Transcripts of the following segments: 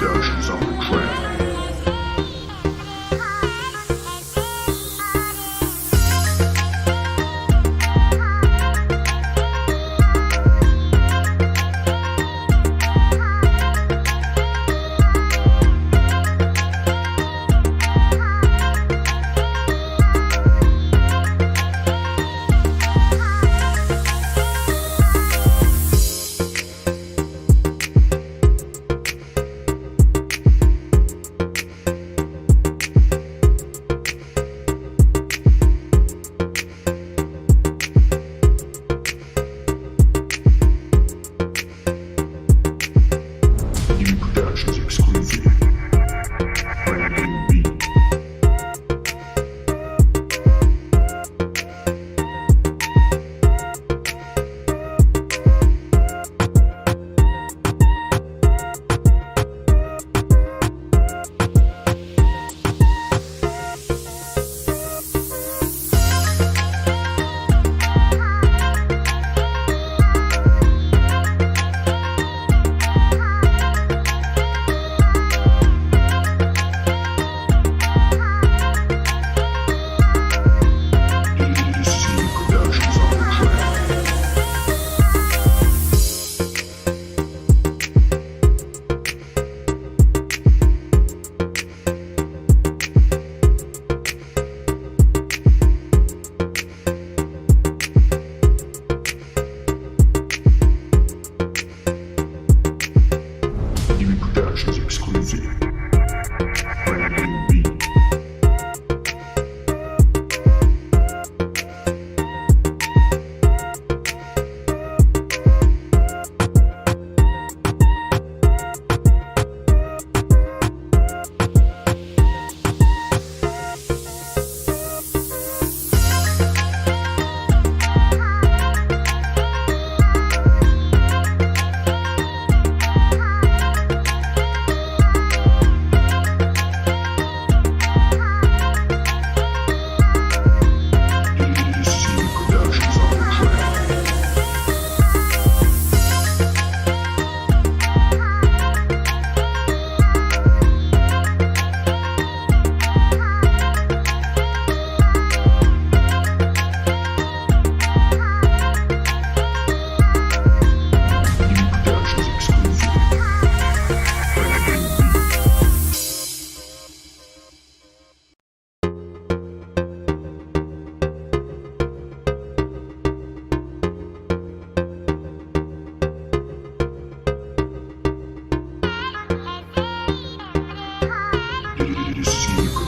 Productions on the track.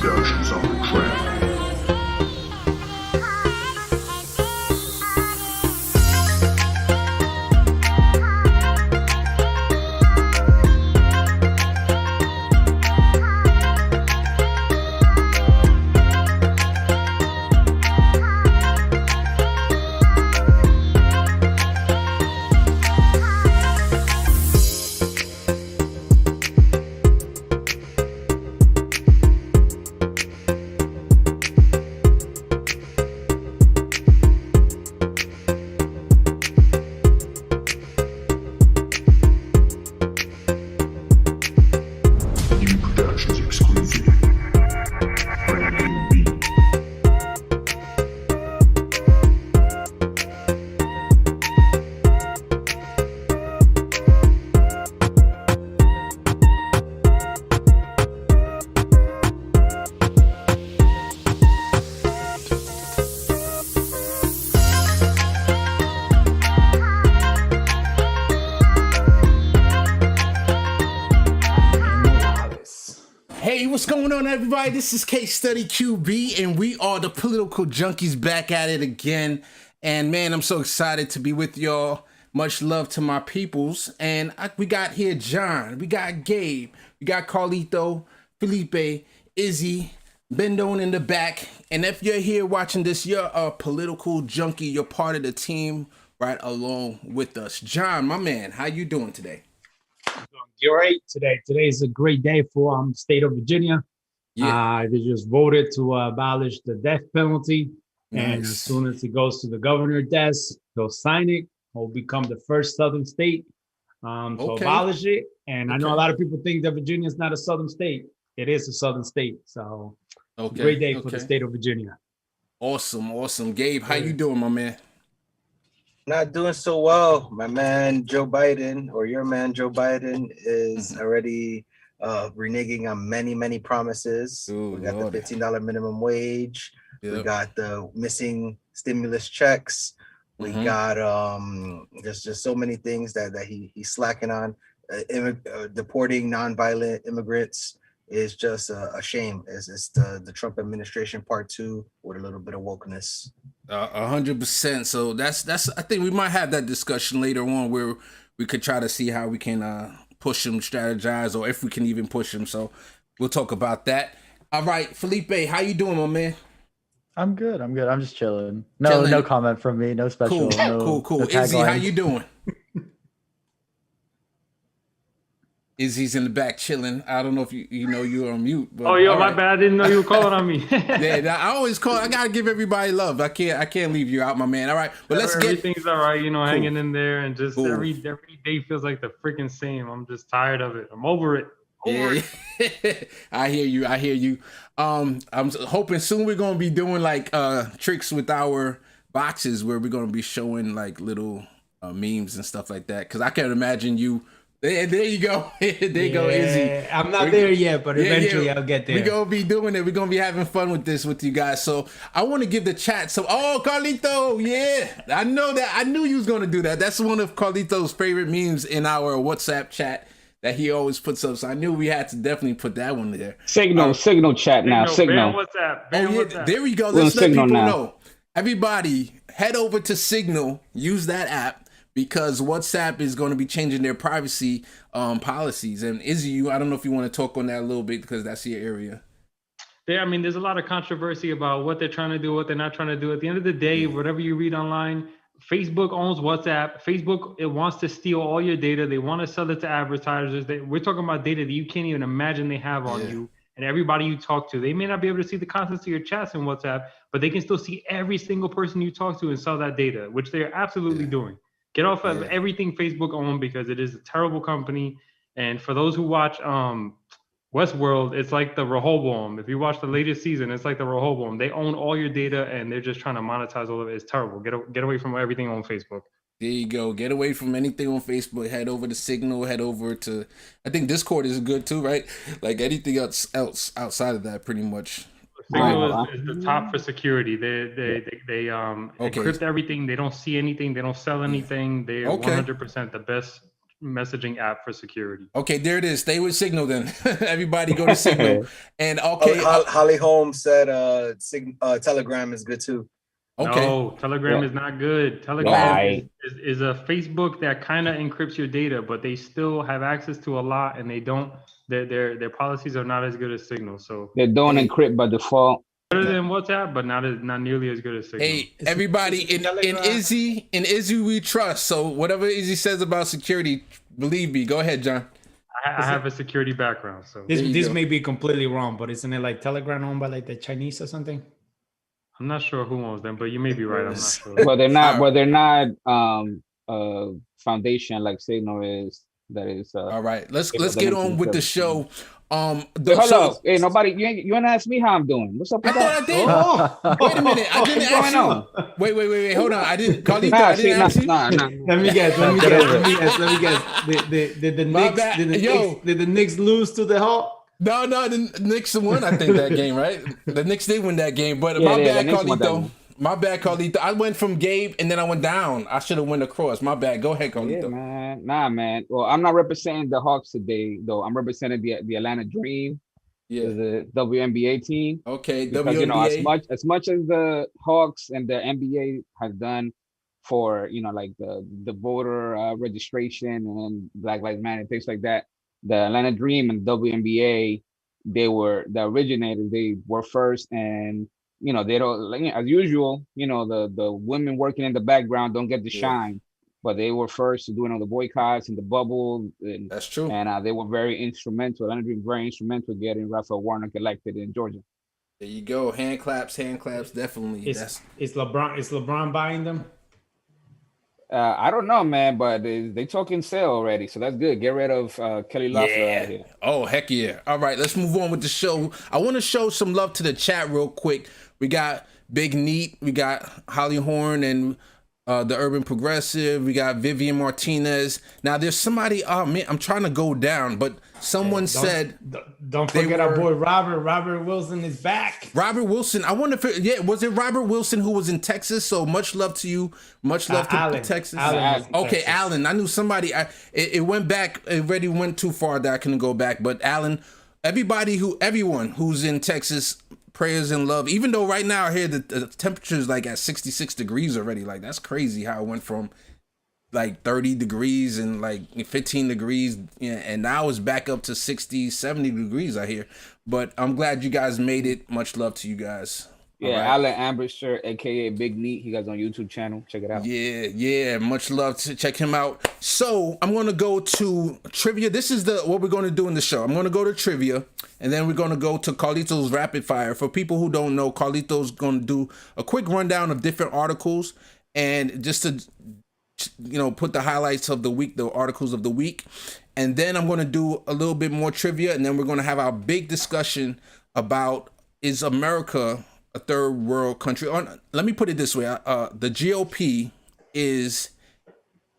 Productions on the track. Hey, what's going on, everybody? This is CaseStudyQB, and we are the political junkies back at it again. And man, I'm so excited to be with y'all. Much love to my peoples. And we got here John, we got Gabe, we got Carlito, Felipe, Izzy, Bendone in the back. And if you're here watching this, you're a political junkie. You're part of the team right along with us. John, my man, how you doing today? You're right today. Today is a great day for the state of Virginia. Yeah. They just voted to abolish the death penalty. Nice. And as soon as it goes to the governor's desk, they'll sign it. Will become the first southern state to abolish it. And I know a lot of people think that Virginia is not a southern state. It is a southern state. So great day for the state of Virginia. Awesome. Gabe, how you doing, my man? Not doing so well. My man Joe Biden, or your man Joe Biden, is already reneging on many promises. We got the $15 minimum wage. We got the missing stimulus checks. We got there's just so many things that he's slacking on. Deporting nonviolent immigrants is just a shame. It's the Trump administration part 2 with a little bit of wokeness. 100%. So that's I think we might have that discussion later on where we could try to see how we can push him, strategize, or if we can even push him. So we'll talk about that. All right, Felipe, how you doing, my man? I'm good. I'm just chilling. No comment from me. No special. Cool. No Izzy, how you doing? Izzy's in the back chilling. I don't know if you know you're on mute. But, my bad. I didn't know you were calling on me. Yeah, I always call. I gotta give everybody love. I can't leave you out, my man. All right, but everything's all right. Hanging in there, and just every day feels like the freaking same. I'm just tired of it. I'm over it. I hear you. I'm hoping soon we're gonna be doing like tricks with our boxes where we're gonna be showing like little memes and stuff like that. Because I can't imagine you. There you go. There you go, Izzy. I'm not there yet, but eventually I'll get there. We're going to be doing it. We're going to be having fun with this with you guys. So I want to give the chat some. Oh, Carlito. Yeah. I know that. I knew you was going to do that. That's one of Carlito's favorite memes in our WhatsApp chat that he always puts up. So I knew we had to definitely put that one there. Signal chat now. Signal. WhatsApp. WhatsApp. There we go. Let's let people know. Everybody, head over to Signal. Use that app. Because WhatsApp is going to be changing their privacy policies. And Izzy, I don't know if you want to talk on that a little bit because that's your area. Yeah, there's a lot of controversy about what they're trying to do, what they're not trying to do. At the end of the day, whatever you read online, Facebook owns WhatsApp. Facebook, it wants to steal all your data. They want to sell it to advertisers. We're talking about data that you can't even imagine they have on you and everybody you talk to. They may not be able to see the contents of your chats in WhatsApp, but they can still see every single person you talk to and sell that data, which they're absolutely doing. Get off of everything Facebook owns because it is a terrible company. And for those who watch Westworld, it's like the Rehoboam. If you watch the latest season, it's like the Rehoboam. They own all your data and they're just trying to monetize all of it. It's terrible. Get away from everything on Facebook. There you go. Get away from anything on Facebook. Head over to Signal. Head over to, I think Discord is good too, right? Like anything else outside of that, pretty much. Signal is the top for security. They encrypt everything. They don't see anything. They don't sell anything. They are 100% the best messaging app for security. Okay, there it is. Stay with Signal then. Everybody go to Signal. And Holly Holmes said Telegram is good too. Okay. No, Telegram is not good. Telegram is a Facebook that kind of encrypts your data, but they still have access to a lot, and they don't. Their policies are not as good as Signal. So they don't encrypt by default. Better than WhatsApp, but not nearly as good as Signal. Hey, everybody, in Izzy we trust. So whatever Izzy says about security, believe me. Go ahead, John. I have a security background, so this may be completely wrong, but isn't it like Telegram owned by like the Chinese or something? I'm not sure who owns them, but you may be right. I'm not sure. Well, they're not. Well, they're not. Foundation like Signal is. That is. All right. Let's get on with the show. Hold up. Hey, nobody. You ain't ask me how I'm doing. What's up with that? I did. Oh, wait a minute. I didn't ask you. Wait. Hold on. I didn't. Carlito, I didn't ask you. Let me guess. Did the Knicks lose to the Hawks? No, the Knicks won, I think, that game, right? The Knicks did win that game, but my bad, Carlito. My bad, Carlito. I went from Gabe, and then I went down. I should have went across. My bad. Go ahead, Carlito. Yeah, man. Nah, man. Well, I'm not representing the Hawks today, though. I'm representing the Atlanta Dream, the WNBA team. Okay, because, WNBA. As much as the Hawks and the NBA has done for, like the voter registration and Black Lives Matter and things like that, the Atlanta Dream and WNBA, they were the originators. They were first, and they don't, as usual. The women working in the background don't get the shine, but they were first to do the boycotts and the bubble. And, that's true. And they were very instrumental. Atlanta Dream very instrumental getting Raphael Warnock elected in Georgia. There you go. Hand claps, definitely. Is LeBron buying them? I don't know, man, but they talking sale already, so that's good. Get rid of Kelly Loeffler out here. Oh, heck yeah. All right, let's move on with the show. I want to show some love to the chat real quick. We got Big Neat, we got Holly Horn and the Urban Progressive, we got Vivian Martinez. Now there's somebody, oh man, I'm trying to go down, but someone said don't forget our boy Robert Wilson is back. Robert Wilson, I wonder if was it Robert Wilson who was in Texas? So much love to you, much love to Alan. Texas. Alan. Okay, Alan, I knew somebody. It went back. It already went too far that I couldn't go back. But Alan, everyone who's in Texas, prayers and love. Even though right now I hear the temperature is like at 66 degrees already. Like that's crazy how it went from like 30 degrees and like 15 degrees, and now it's back up to 60, 70 degrees I hear. But I'm glad you guys made it. Much love to you guys. Yeah, right. Alan Ambrisher, aka Big Neat. He got on YouTube channel. Check it out. Yeah. Much love to check him out. So I'm gonna go to trivia. This is what we're gonna do in the show. I'm gonna go to trivia, and then we're gonna go to Carlito's Rapid Fire. For people who don't know, Carlito's gonna do a quick rundown of different articles, and just to put the highlights of the week, the articles of the week, and then I'm gonna do a little bit more trivia, and then we're gonna have our big discussion about, is America a third world country? Let me put it this way. The GOP is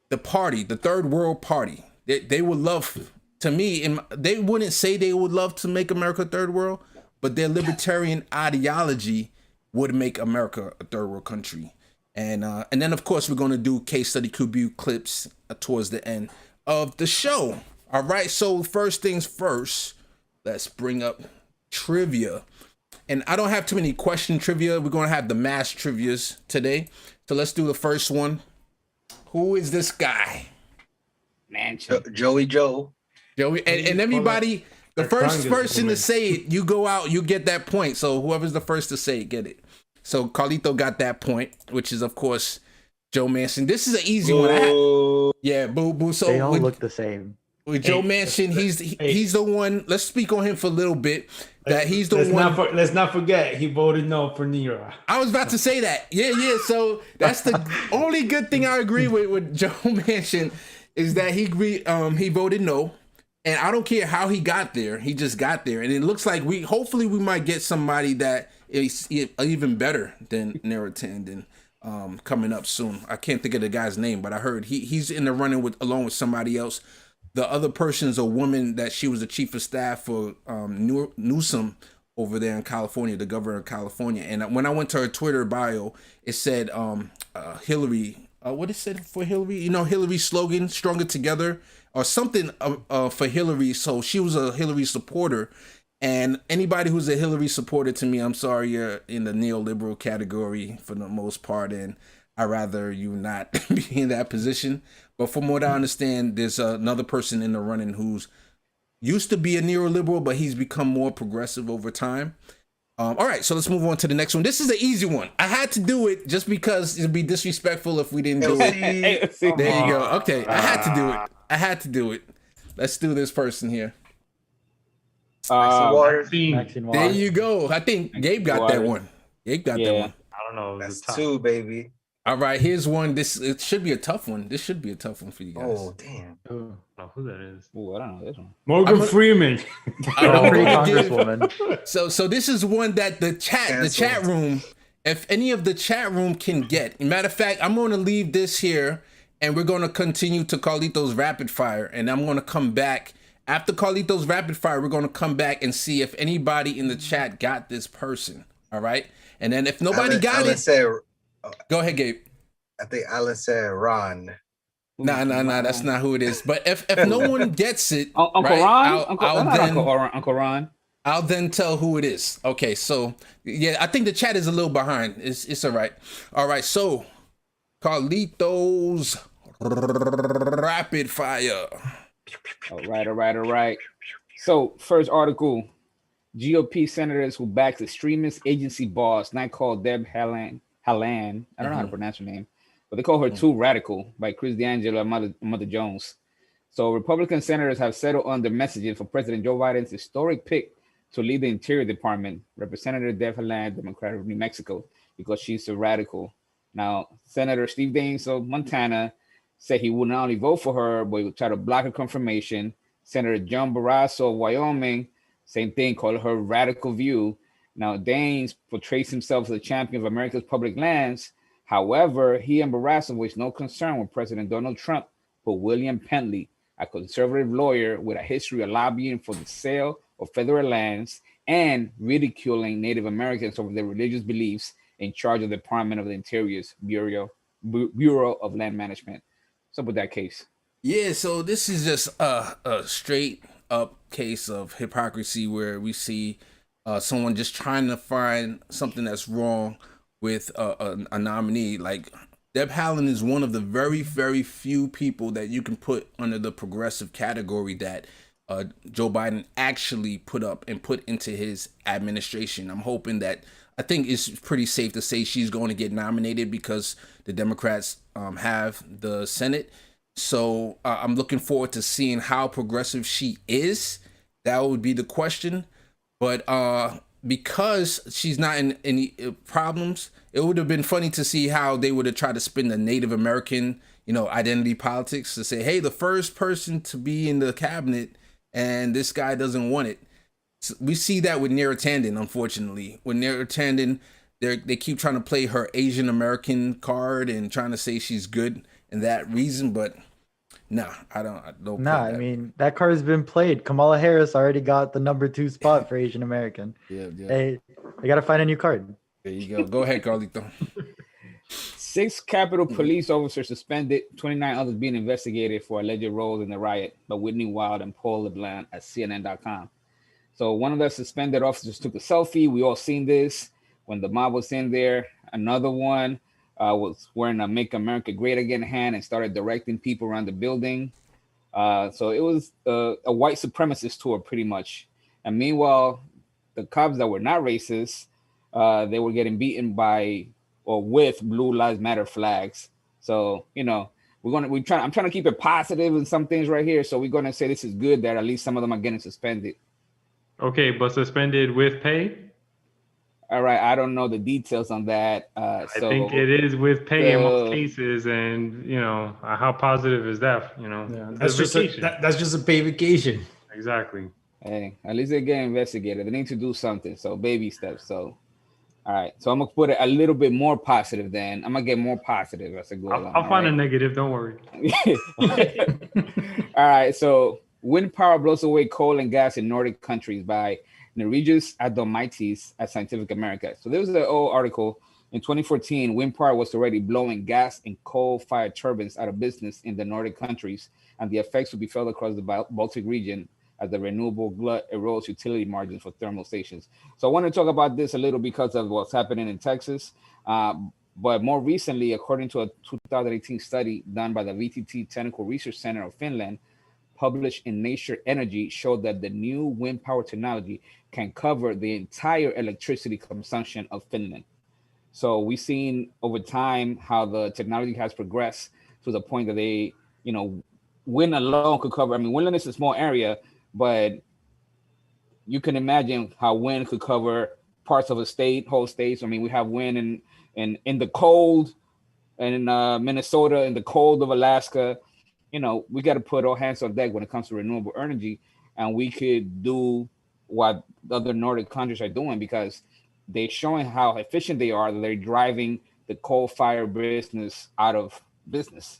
the party, the third world party. They would love, to me, and they wouldn't say they would love to make America third world, but their libertarian ideology would make America a third world country. And then, of course, we're going to do case study QB clips towards the end of the show. All right, so first things first, let's bring up trivia. And I don't have too many question trivia. We're going to have the mass trivias today. So let's do the first one. Who is this guy? Manchin. Joey. And everybody, the first person to say it, you go out, you get that point. So whoever's the first to say it, get it. So Carlito got that point, which is, of course, Joe Manchin. This is an easy one. Yeah, boo. So they all look the same. With Joe Manchin, he's the one. Let's speak on him for a little bit. That he's the one. Let's not forget he voted no for Nero. I was about to say that. Yeah. So that's the only good thing I agree with Joe Manchin is that he voted no, and I don't care how he got there. He just got there, and it looks like hopefully we might get somebody that is even better than Nero Tandon coming up soon. I can't think of the guy's name, but I heard he's in the running along with somebody else. The other person's a woman that she was the chief of staff for Newsom over there in California, the governor of California. And when I went to her Twitter bio, it said Hillary. What it said for Hillary? Hillary's slogan, "Stronger Together," or something for Hillary. So she was a Hillary supporter. And anybody who's a Hillary supporter, to me, I'm sorry, you're in the neoliberal category for the most part, and I'd rather you not be in that position. But from what I understand, there's another person in the running who's used to be a neoliberal, but he's become more progressive over time. All right, so let's move on to the next one. This is an easy one. I had to do it just because it'd be disrespectful if we didn't do it. There you go. Okay, I had to do it. Let's do this person here. Maxine There you go. I think Gabe got that one. I don't know. That's two, baby. All right, here's one. It should be a tough one. This should be a tough one for you guys. Oh, damn. I don't know who that is. Oh, I don't know this one. Morgan Freeman. Congresswoman. So this is one that the chat room, if any of the chat room can get. Matter of fact, I'm going to leave this here, and we're going to continue to Carlito's Rapid Fire, and I'm going to come back. After Carlito's Rapid Fire, we're going to come back and see if anybody in the chat got this person. All right? And then if nobody got it... Go ahead, Gabe. I think Alan said Ron. Nah, that's not who it is. But if no one gets it, Uncle right, Ron? Uncle Ron. I'll then tell who it is. Okay, so yeah, I think the chat is a little behind. It's all right. All right, so Carlito's Rapid Fire. All right. So first article, GOP senators who backs extremist agency boss, not called Deb Haaland. I don't know how to pronounce her name, but they call her too radical, by Chris D'Angelo and Mother Jones. So Republican senators have settled on the messages for President Joe Biden's historic pick to lead the Interior Department, Representative Deb Haaland, Democrat of New Mexico, because she's so radical. Now, Senator Steve Daines of Montana said he would not only vote for her, but he would try to block her confirmation. Senator John Barrasso of Wyoming, same thing, called her radical view. Now, Daines portrays himself as a champion of America's public lands. However, he and Barrasso voiced no concern when President Donald Trump put William Pentley, a conservative lawyer with a history of lobbying for the sale of federal lands and ridiculing Native Americans over their religious beliefs, in charge of the Department of the Interior's Bureau of Land Management. What's up with that case? Yeah, so this is just a straight up case of hypocrisy where we see someone just trying to find something that's wrong with a nominee. Like, Deb Haaland is one of the very, very few people that you can put under the progressive category that Joe Biden actually put up and put into his administration. I'm hoping that, I think it's pretty safe to say she's going to get nominated because the Democrats have the Senate. So I'm looking forward to seeing how progressive she is. That would be the question. But because she's not in any problems, it would have been funny to see how they would have tried to spin the Native American, identity politics to say, hey, the first person to be in the cabinet and this guy doesn't want it. We see that with Neera Tanden, unfortunately. With Neera Tanden, they keep trying to play her Asian American card and trying to say she's good and that reason, but I don't. I mean, that card has been played. Kamala Harris already got the #2 spot for Asian American. Yeah. They got to find a new card. There you go. Go ahead, Carlito. 6 Capitol police officers suspended, 29 others being investigated for alleged roles in the riot by Whitney Wild and Paul LeBlanc at CNN.com. So one of the suspended officers took a selfie. We all seen this when the mob was in there. Another one was wearing a Make America Great Again hand and started directing people around the building. So it was a white supremacist tour pretty much. And meanwhile, the cops that were not racist, they were getting beaten by or with Blue Lives Matter flags. So, I'm trying to keep it positive in some things right here. So we're going to say this is good that at least some of them are getting suspended. Okay, but suspended with pay? All right, I don't know the details on that. I think it is with pay in most cases, and how positive is that? That's just a paid vacation. Exactly. Hey, at least they get investigated. They need to do something. So baby steps. So, all right. So I'm gonna put it a little bit more positive. Then I'm gonna get more positive as I go along. I'll find a negative. Don't worry. All right. So wind power blows away coal and gas in Nordic countries by Norwegians Adomaitis at Scientific America. So there was an old article in 2014. Wind power was already blowing gas and coal-fired turbines out of business in the Nordic countries, and the effects would be felt across the Baltic region as the renewable glut erodes utility margins for thermal stations. So I want to talk about this a little because of what's happening in Texas. But more recently, according to a 2018 study done by the VTT Technical Research Center of Finland, published in Nature Energy, showed that the new wind power technology can cover the entire electricity consumption of Finland. So we've seen over time how the technology has progressed to the point that they, wind alone could cover. I mean, Finland is a small area, but you can imagine how wind could cover parts of a state, whole states. I mean, we have wind in the cold, and in Minnesota, in the cold of Alaska. We got to put all hands on deck when it comes to renewable energy, and we could do what the other Nordic countries are doing because they're showing how efficient they are, that they're driving the coal-fired business out of business.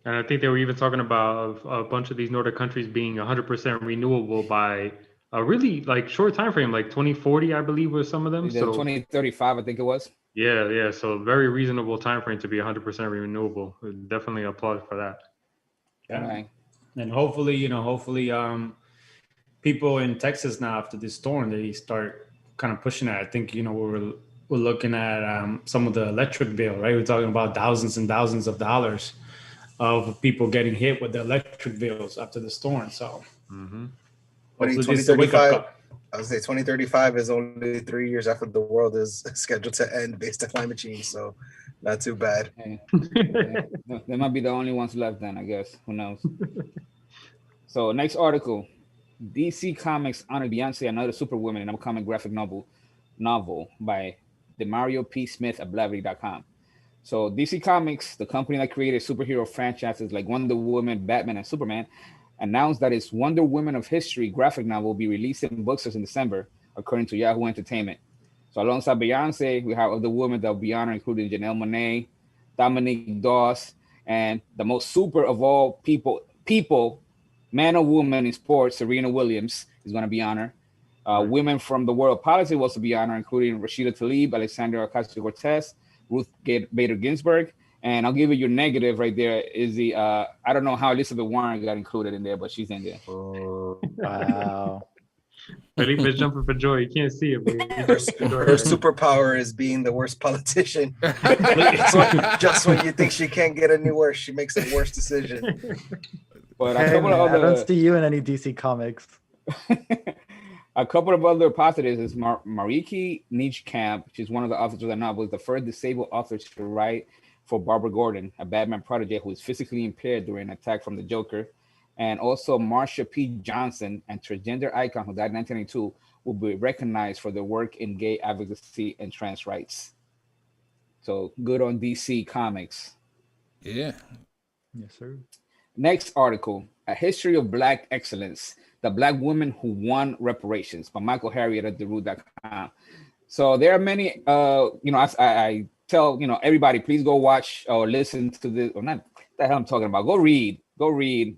And I think they were even talking about a bunch of these Nordic countries being 100% renewable by a really short time frame, like 2040, I believe, was some of them. So 2035, I think it was. Yeah. So very reasonable time frame to be 100% renewable. Definitely applaud for that. Yeah. Right. And hopefully, people in Texas now after this storm, they start kind of pushing it. I think, we're looking at some of the electric bill, right? We're talking about thousands and thousands of dollars of people getting hit with the electric bills after the storm. So, 2035, I would say 2035 is only 3 years after the world is scheduled to end based on climate change. So, not too bad. They might be the only ones left then, I guess. Who knows? So, next article. DC Comics honored Beyonce, another superwoman, in an upcoming graphic novel by Demario P. Smith at Blavity.com. So DC Comics, the company that created superhero franchises like Wonder Woman, Batman, and Superman, announced that its Wonder Woman of History graphic novel will be released in bookstores in December, according to Yahoo Entertainment. So alongside Beyonce, we have other women that will be honored, including Janelle Monáe, Dominique Dawes, and the most super of all people, man or woman in sports, Serena Williams is going to be honored. Women from the world of politics will also be honored, including Rashida Tlaib, Alexandria Ocasio-Cortez, Ruth Bader Ginsburg. And I'll give you your negative right there is the, I don't know how Elizabeth Warren got included in there, but she's in there. Oh, wow. Felipe's jumping for joy. You can't see it, but Her superpower is being the worst politician. Just when you think she can't get any worse, she makes a worse decision. But Hey, man, I don't see you in any DC Comics. A couple of other positives is Mariki Nichkamp. She's one of the authors of the novel, is the first disabled author to write for Barbara Gordon, a Batman protege who is physically impaired during an attack from the Joker. And also Marsha P. Johnson, a transgender icon who died in 1992, will be recognized for their work in gay advocacy and trans rights. So good on DC Comics. Yeah. Yes, sir. Next article, A History of Black Excellence, The Black Woman Who Won Reparations by Michael Harriot at TheRoot.com. So there are many, I tell, everybody, please go watch or listen to this, or not, what the hell I'm talking about. Go read.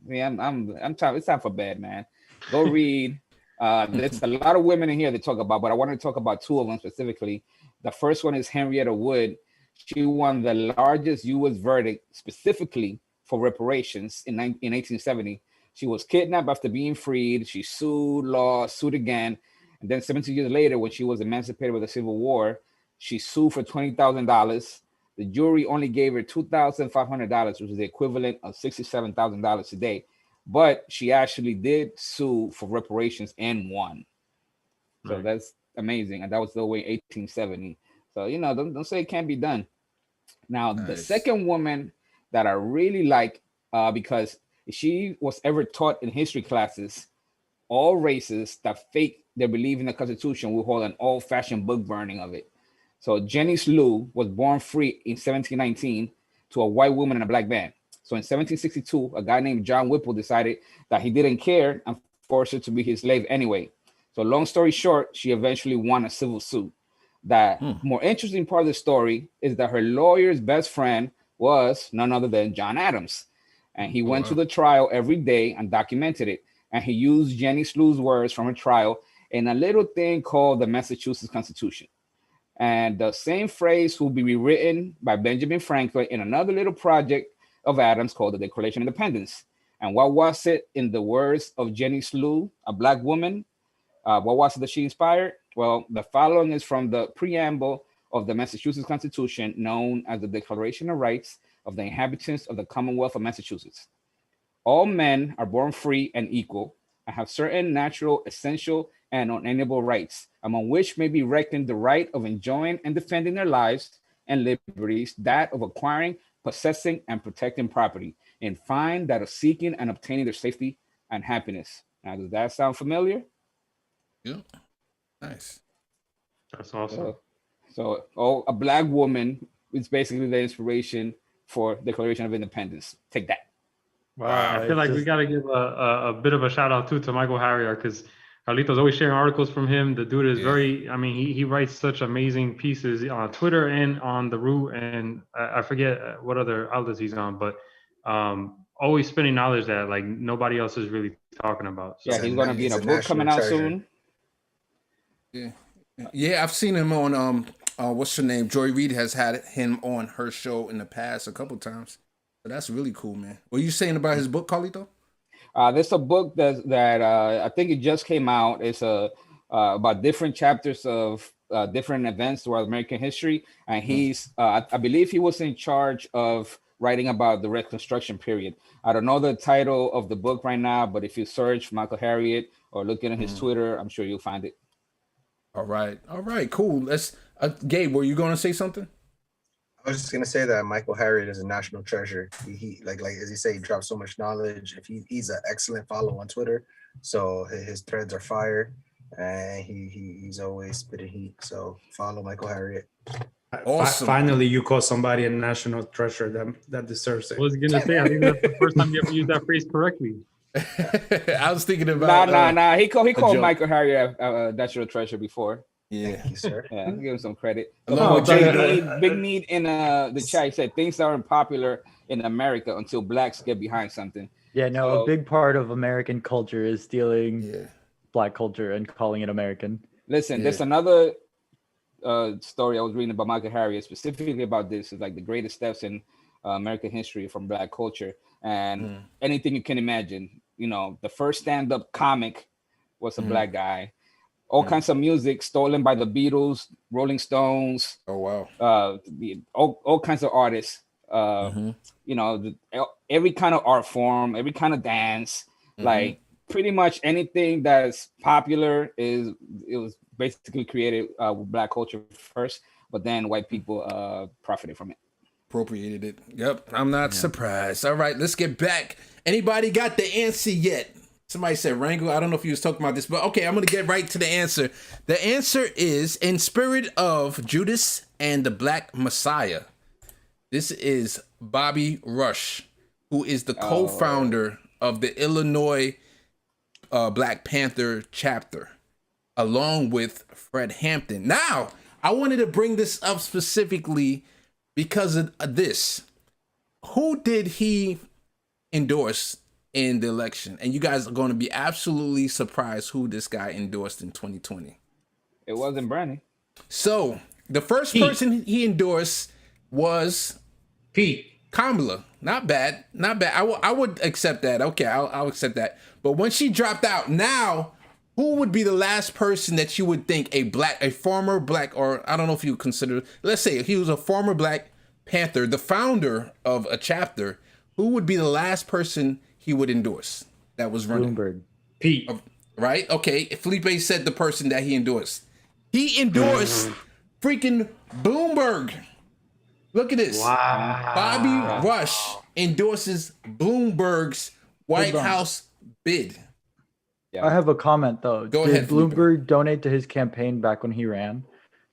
Yeah, I'm time. It's time for bed, man. Go read. There's a lot of women in here to talk about, but I want to talk about two of them specifically. The first one is Henrietta Wood. She won the largest U.S. verdict specifically for reparations in 1870. She was kidnapped after being freed. She sued, lost, sued again. And then 17 years later, when she was emancipated with the Civil War, she sued for $20,000. The jury only gave her $2,500, which is the equivalent of $67,000 today. But she actually did sue for reparations and won. So that's amazing. And that was the way 1870. So, don't say it can't be done. Now, the second woman that I really like, because she was ever taught in history classes, all races that fake their belief in the Constitution will hold an old-fashioned book burning of it. So Jenny Slew was born free in 1719 to a white woman and a black man. So in 1762, a guy named John Whipple decided that he didn't care and forced her to be his slave anyway. So long story short, she eventually won a civil suit. The more interesting part of the story is that her lawyer's best friend was none other than John Adams. And he went to the trial every day and documented it. And he used Jenny Slew's words from her trial in a little thing called the Massachusetts Constitution. And the same phrase will be rewritten by Benjamin Franklin in another little project of Adams called the Declaration of Independence. And what was it in the words of Jenny Slew, a black woman? What was it that she inspired? Well, the following is from the preamble of the Massachusetts Constitution, known as the Declaration of Rights of the Inhabitants of the Commonwealth of Massachusetts. All men are born free and equal and have certain natural, essential, and unalienable rights, among which may be reckoned the right of enjoying and defending their lives and liberties, that of acquiring, possessing, and protecting property, in fine, that of seeking and obtaining their safety and happiness. Now, does that sound familiar? Yeah. Nice. That's awesome. So a black woman is basically the inspiration for Declaration of Independence. Take that. Wow. I feel like we got to give a bit of a shout out too to Michael Harrier, because Carlito's always sharing articles from him. The dude is he writes such amazing pieces on Twitter and on The Root, and I forget what other outlets he's on, but always spinning knowledge that like nobody else is really talking about. So, he's going to be in a book coming out soon. Yeah, I've seen him on what's her name? Joy Reid has had him on her show in the past a couple times. So that's really cool, man. What are you saying about his book, Carlito? There's a book that I think it just came out. It's about different chapters of different events throughout American history, and he's I believe he was in charge of writing about the Reconstruction period. I don't know the title of the book right now, but if you search Michael Harriet or look at his Twitter, I'm sure you'll find it. All right, cool. Let's Gabe, were you going to say something? I was just gonna say that Michael Harriet is a national treasure. He like as you say, he drops so much knowledge. He's an excellent follow on Twitter, so his threads are fire, and he's always spitting heat. So follow Michael Harriet. Awesome. Finally, you call somebody a national treasure that deserves it. I was gonna say, I think that's the first time you ever used that phrase correctly. I was thinking about Nah. He called joke. Michael Harry a national treasure before. Yeah. Thank you, sir. Yeah, give him some credit. Along with Big Need in the chat, he said things aren't popular in America until blacks get behind something. Yeah, no, So- a big part of American culture is stealing black culture and calling it American. Listen, there's another story I was reading about Michael Harriet, specifically about this, is like the greatest steps in American history from black culture, and anything you can imagine. You know, the first stand-up comic was a black guy. All kinds of music stolen by the Beatles, Rolling Stones. Oh wow! All kinds of artists. You know, every kind of art form, every kind of dance, like pretty much anything that's popular it was basically created with black culture first, but then white people profited from it. Appropriated it. Yep, I'm not surprised. All right, let's get back. Anybody got the answer yet? Somebody said Rango. I don't know if you was talking about this, but okay, I'm gonna get right to the answer. The answer is in spirit of Judas and the Black Messiah. This is Bobby Rush, who is the co-founder of the Illinois Black Panther chapter, along with Fred Hampton. Now, I wanted to bring this up specifically because of this. Who did he endorse in the election? And you guys are going to be absolutely surprised who this guy endorsed in 2020. It wasn't Bernie. So the first person he endorsed was Pete Kamala. Not bad. I would accept that. Okay, I'll accept that. But when she dropped out, now who would be the last person that you would think a former black, or I don't know if you consider, let's say he was a former Black Panther, the founder of a chapter, who would be the last person he would endorse that was running? Bloomberg. Pete. Right? Okay. Felipe said the person that he endorsed. He endorsed freaking Bloomberg. Look at this. Wow. Bobby Rush endorses Bloomberg's White House bid. Yeah. I have a comment though. Go Did ahead, Felipe. Bloomberg donate to his campaign back when he ran?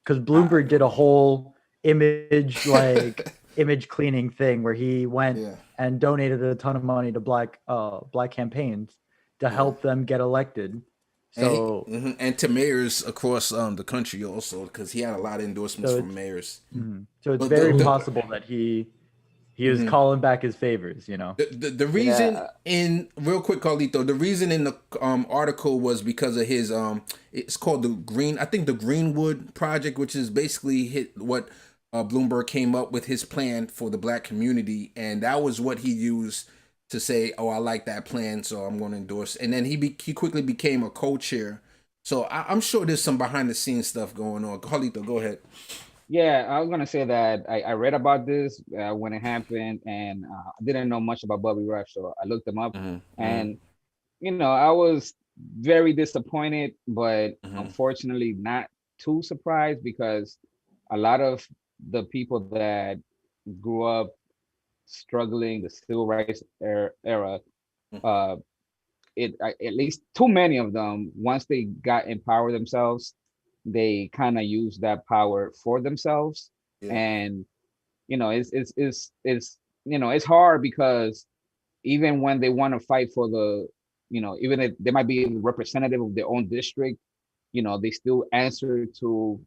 Because Bloomberg did a whole image cleaning thing where he went and donated a ton of money to black campaigns to help them get elected. So and to mayors across the country also, because he had a lot of endorsements from mayors. So it's But very possible that he was calling back his favors, you know. The reason in real quick, Carlito, the reason in the article was because of his it's called the Greenwood Project, which is basically what Bloomberg came up with his plan for the black community, and that was what he used to say, oh, I like that plan, so I'm going to endorse. And then he quickly became a co-chair. So I'm sure there's some behind the scenes stuff going on. Carlito, go ahead. Yeah, I was gonna say that I read about this when it happened, and I didn't know much about Bobby Rush, so I looked him up, and you know, I was very disappointed, but unfortunately not too surprised, because a lot of the people that grew up struggling the civil rights era, at least too many of them, once they got in power themselves, they kind of use that power for themselves. And you know, it's you know, it's hard, because even when they want to fight for the, you know, even if they might be a representative of their own district, you know, they still answer to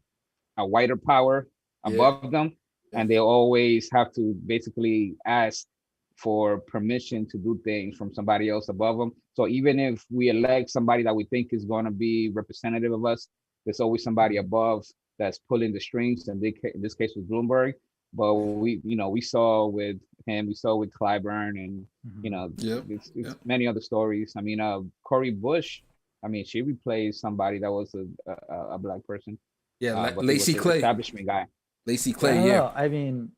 a wider power above them, and they always have to basically ask for permission to do things from somebody else above them. So even if we elect somebody that we think is going to be representative of us, there's always somebody above that's pulling the strings, and in this case was Bloomberg. But we saw with him, we saw with Clyburn, and you know, it's many other stories. I mean, Cori Bush, I mean, she replaced somebody that was a black person. Lacey Clay, establishment guy. Lacey Clay, I mean,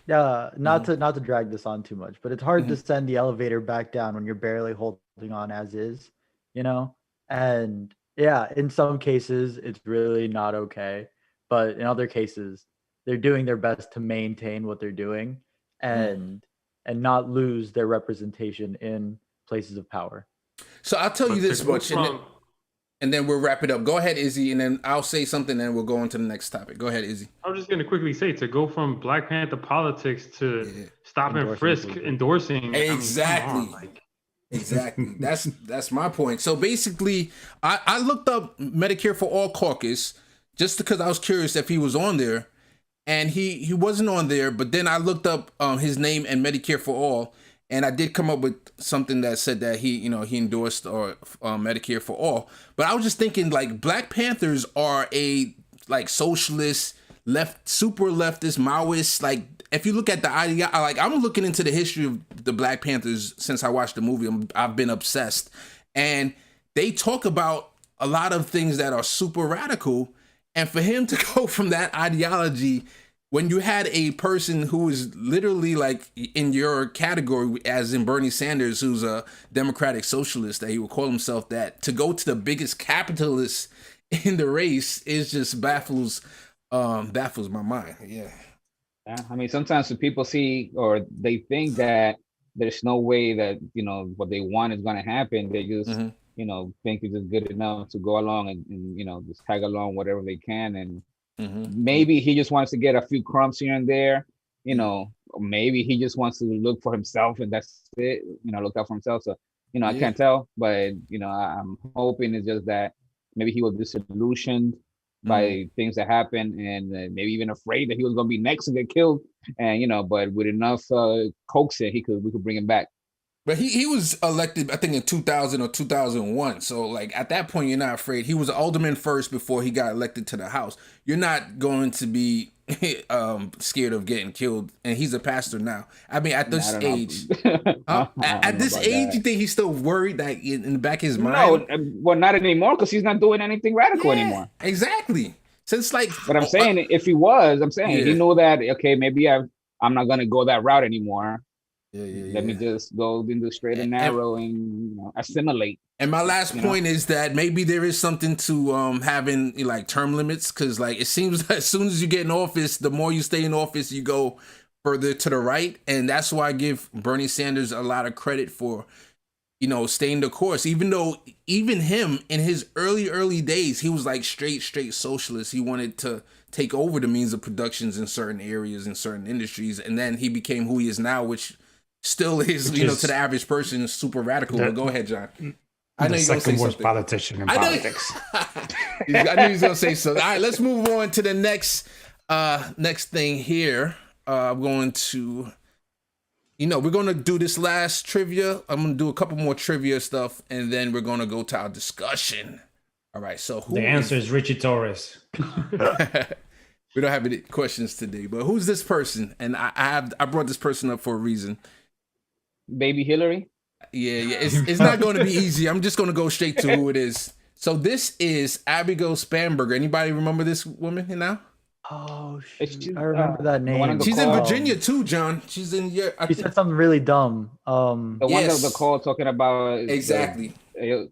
not to drag this on too much, but it's hard to send the elevator back down when you're barely holding on as is, you know. And in some cases it's really not okay, but in other cases they're doing their best to maintain what they're doing and not lose their representation in places of power. So I'll tell you this much. and then we'll wrap it up. Go ahead, Izzy, and then I'll say something, and we'll go on to the next topic. Go ahead, Izzy. I was just going to quickly say, to go from Black Panther politics to stop and frisk endorsing. Exactly. I mean, come on, like. Exactly. That's my point. So basically, I looked up Medicare for All caucus just because I was curious if he was on there, and he wasn't on there. But then I looked up his name and Medicare for All, and I did come up with something that said that he endorsed or Medicare for All. But I was just thinking, like, Black Panthers are a like socialist, super leftist, Maoist. Like, if you look at the idea, like, I'm looking into the history of the Black Panthers since I watched the movie. I've been obsessed, and they talk about a lot of things that are super radical. And for him to go from that ideology, when you had a person who is literally like in your category, as in Bernie Sanders, who's a democratic socialist, that he would call himself that, to go to the biggest capitalist in the race is just baffles my mind. Yeah. I mean, sometimes when people see or they think that there's no way that, what they want is going to happen, they just, think it's just good enough to go along and just tag along whatever they can. And maybe he just wants to get a few crumbs here and there, or maybe he just wants to look for himself and that's it, look out for himself. So, I can't tell, but, I'm hoping it's just that maybe he was disillusioned by things that happened, and maybe even afraid that he was going to be next and get killed. And but with enough coaxing, we could bring him back. But he was elected, I think, in 2000 or 2001. So, like, at that point, you're not afraid. He was an alderman first before he got elected to the House. You're not going to be scared of getting killed. And he's a pastor now. I mean, at this age, at this age, you think he's still worried that in the back of his mind? No, well, not anymore, because he's not doing anything radical anymore. Exactly. So it's like, but I'm saying, if he was, he knew that, okay, maybe I'm not going to go that route anymore. Let me just go in the straight and narrow and assimilate. And my last point is that maybe there is something to having like term limits, because like it seems that as soon as you get in office, the more you stay in office, you go further to the right. And that's why I give Bernie Sanders a lot of credit for, staying the course. Even though even him in his early days, he was like straight socialist. He wanted to take over the means of productions in certain areas, in certain industries. And then he became who he is now, which still is, to the average person, super radical. But go ahead, John. I know you're going to say worst politician in politics. I knew he was going to say something. All right, let's move on to the next thing here. I'm going to, we're going to do this last trivia. I'm going to do a couple more trivia stuff, and then we're going to go to our discussion. All right, so the answer is Richie Torres. We don't have any questions today, but who's this person? And I brought this person up for a reason. Baby Hillary? Yeah. It's not going to be easy. I'm just going to go straight to who it is. So this is Abigail Spanberger. Anybody remember this woman now? Oh, shit. I remember that name. She's in Virginia too, John. She's in your. She said something really dumb. The one that the call talking about. Exactly. The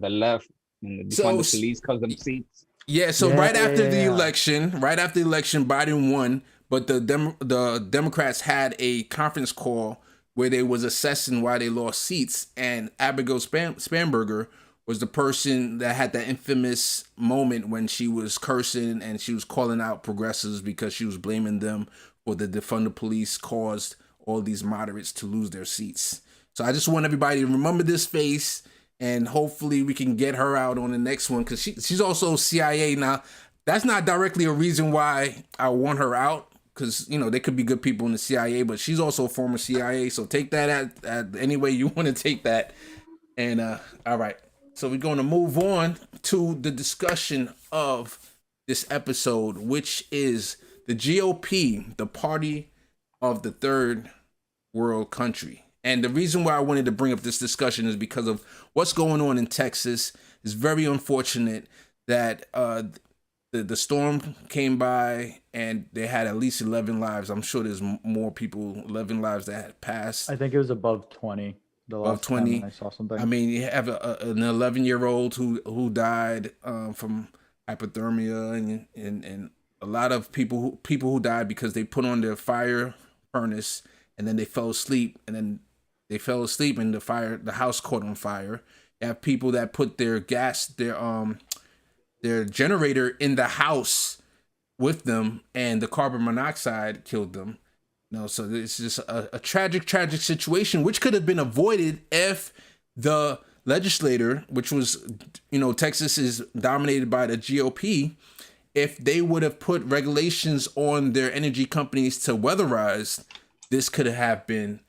left and the police cause them seats. Yeah. So right after the election, Biden won, but the Democrats had a conference call where they was assessing why they lost seats, and Abigail Spanberger was the person that had that infamous moment when she was cursing and she was calling out progressives because she was blaming them for the defund the police caused all these moderates to lose their seats. So I just want everybody to remember this face, and hopefully we can get her out on the next one, because she's also CIA. Now, that's not directly a reason why I want her out, because, they could be good people in the CIA, but she's also a former CIA. So take that at any way you want to take that. And all right. So we're going to move on to the discussion of this episode, which is the GOP, the party of the third world country. And the reason why I wanted to bring up this discussion is because of what's going on in Texas. It's very unfortunate that the storm came by and they had at least 11 lives. I'm sure there's more people, 11 lives that had passed. I think it was above 20. Above 20. I saw something. I mean, you have an 11-year-old who died from hypothermia, and a lot of people who died because they put on their fire furnace and then they fell asleep, and the house caught on fire. You have people that put their generator in the house with them, and the carbon monoxide killed them. So it's just a tragic situation, which could have been avoided if the legislator, which was, Texas is dominated by the GOP, if they would have put regulations on their energy companies to weatherize, this could have been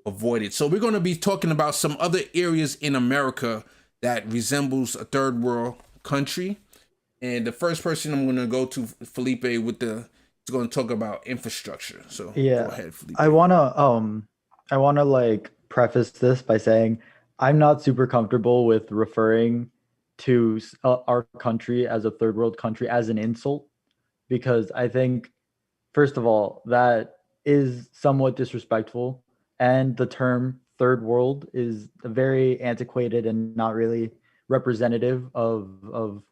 avoided. So we're going to be talking about some other areas in America that resembles a third world country. And the first person I'm going to go to, Felipe, is going to talk about infrastructure. So go ahead, Felipe. I want to like preface this by saying I'm not super comfortable with referring to our country as a third world country as an insult, because I think, first of all, that is somewhat disrespectful, and the term third world is very antiquated and not really representative of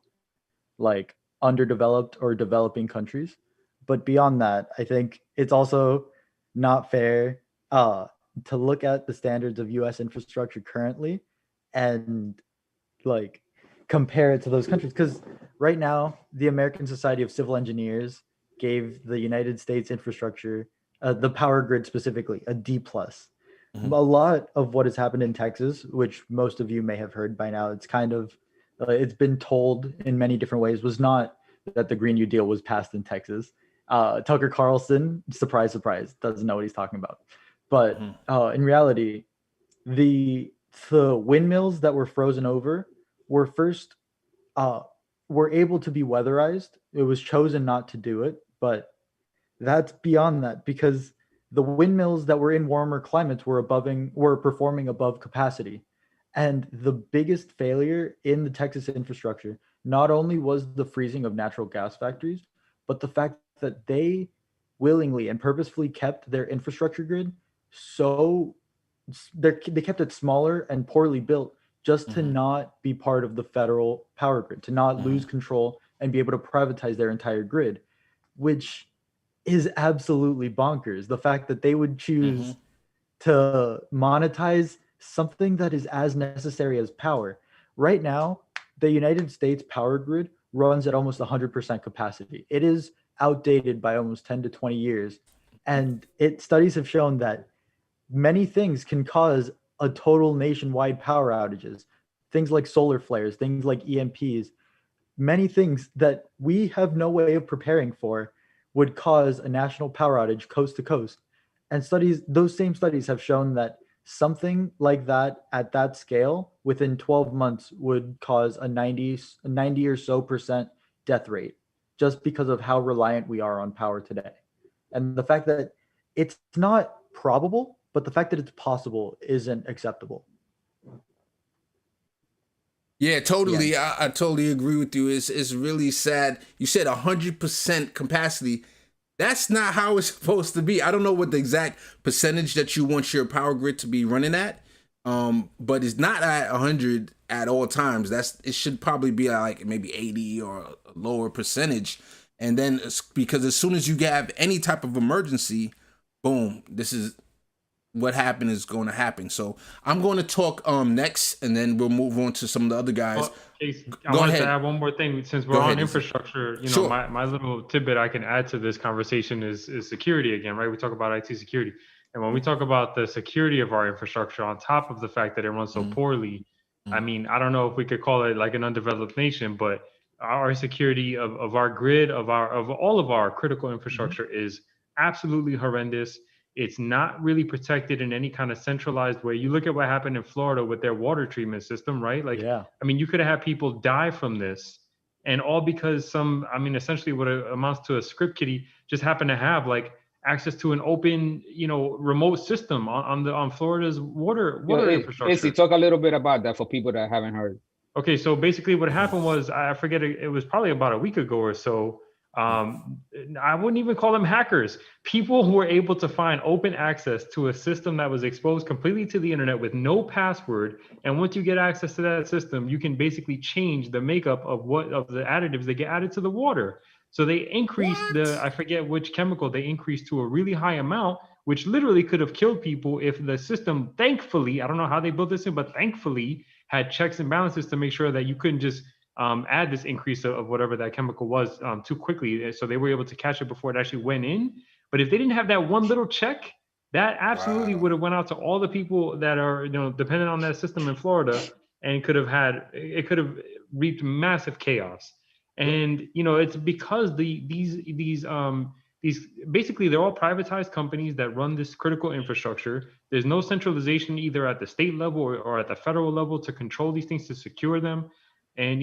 like underdeveloped or developing countries. But beyond that, I think it's also not fair to look at the standards of US infrastructure currently and like compare it to those countries, because right now the American Society of Civil Engineers gave the United States infrastructure, the power grid specifically, a D+. A lot of what has happened in Texas, which most of you may have heard by now, it's kind of it's been told in many different ways, was not that the Green New Deal was passed in Texas. Tucker Carlson, surprise, surprise, doesn't know what he's talking about. But in reality, the windmills that were frozen over were first were able to be weatherized. It was chosen not to do it, but that's beyond that, because the windmills that were in warmer climates were performing above capacity. And the biggest failure in the Texas infrastructure not only was the freezing of natural gas factories, but the fact that they willingly and purposefully kept their infrastructure grid they kept it smaller and poorly built just to not be part of the federal power grid, to not lose control and be able to privatize their entire grid, which is absolutely bonkers. The fact that they would choose to monetize something that is as necessary as power. Right now, the United States power grid runs at almost 100% capacity. It is outdated by almost 10 to 20 years. And studies have shown that many things can cause a total nationwide power outages. Things like solar flares, things like EMPs, many things that we have no way of preparing for would cause a national power outage coast to coast. And those same studies have shown that something like that at that scale within 12 months would cause a 90 or so percent death rate, just because of how reliant we are on power today. And the fact that it's not probable, but the fact that it's possible isn't acceptable. Yeah, totally. Yeah. I totally agree with you. It's really sad. You said 100% capacity. That's not how it's supposed to be. I don't know what the exact percentage that you want your power grid to be running at, but it's not at 100 at all times. It should probably be at like maybe 80 or a lower percentage. And then because as soon as you have any type of emergency, boom, this is what happened is going to happen. So I'm going to talk next, and then we'll move on to some of the other guys. Well, I wanted to add one more thing since we're on infrastructure. Sure. My little tidbit I can add to this conversation is security again, right? We talk about IT security, and when we talk about the security of our infrastructure, on top of the fact that it runs so poorly, I mean, I don't know if we could call it like an undeveloped nation, but our security of our grid, of all of our critical infrastructure is absolutely horrendous. It's not really protected in any kind of centralized way. You look at what happened in Florida with their water treatment system, right? Like, I mean, you could have had people die from this, and all because essentially what amounts to a script kiddie just happened to have like access to an open, remote system on Florida's water infrastructure. Izzy, talk a little bit about that for people that haven't heard. Okay, so basically what happened was, I forget, it was probably about a week ago or so. I wouldn't even call them hackers. People who were able to find open access to a system that was exposed completely to the internet with no password. And once you get access to that system, you can basically change the makeup of the additives that get added to the water. So they increased I forget which chemical they increased to a really high amount, which literally could have killed people if the system, thankfully, I don't know how they built this in, but thankfully had checks and balances to make sure that you couldn't just add this increase of whatever that chemical was too quickly. So they were able to catch it before it actually went in. But if they didn't have that one little check, that absolutely would have went out to all the people that are, dependent on that system in Florida, and could have reaped massive chaos. And it's because these basically they're all privatized companies that run this critical infrastructure. There's no centralization either at the state level or at the federal level to control these things, to secure them. And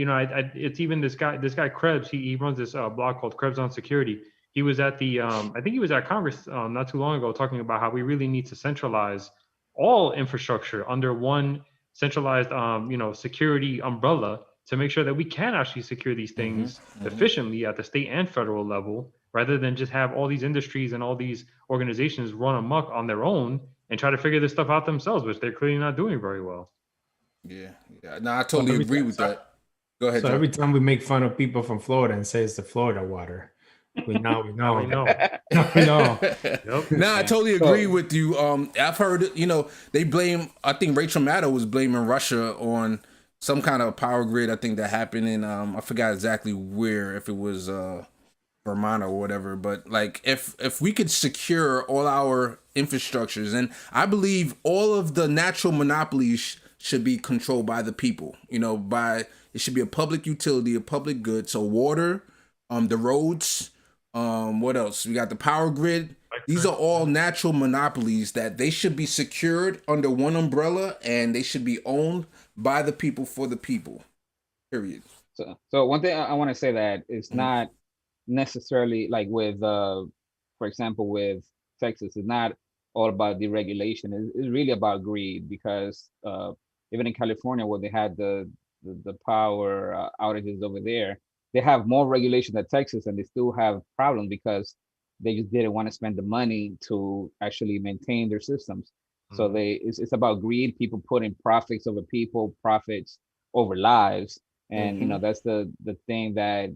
it's even this guy Krebs. He runs this blog called Krebs on Security. He was at I think he was at Congress not too long ago, talking about how we really need to centralize all infrastructure under one centralized security umbrella to make sure that we can actually secure these things efficiently at the state and federal level, rather than just have all these industries and all these organizations run amok on their own and try to figure this stuff out themselves, which they're clearly not doing very well. Yeah. No, I totally agree with that. Go ahead. So Joe. every time we make fun of people from Florida and say it's the Florida water, we know. Yep. No, I totally agree with you. I've heard, they blame, I think Rachel Maddow was blaming Russia on some kind of power grid, I think that happened in, I forgot exactly where, if it was Vermont or whatever, but like if we could secure all our infrastructures, and I believe all of the natural monopolies should be controlled by the people, it should be a public utility, a public good. So water, the roads, what else? We got the power grid. These are all natural monopolies that they should be secured under one umbrella, and they should be owned by the people for the people. Period. So one thing I want to say that it's not necessarily like with, for example, with Texas, it's not all about deregulation. It's really about greed, because even in California, where they had the power outages over there, they have more regulation than Texas, and they still have problems because they just didn't want to spend the money to actually maintain their systems. So it's about greed, people putting profits over people, profits over lives. And that's the thing that,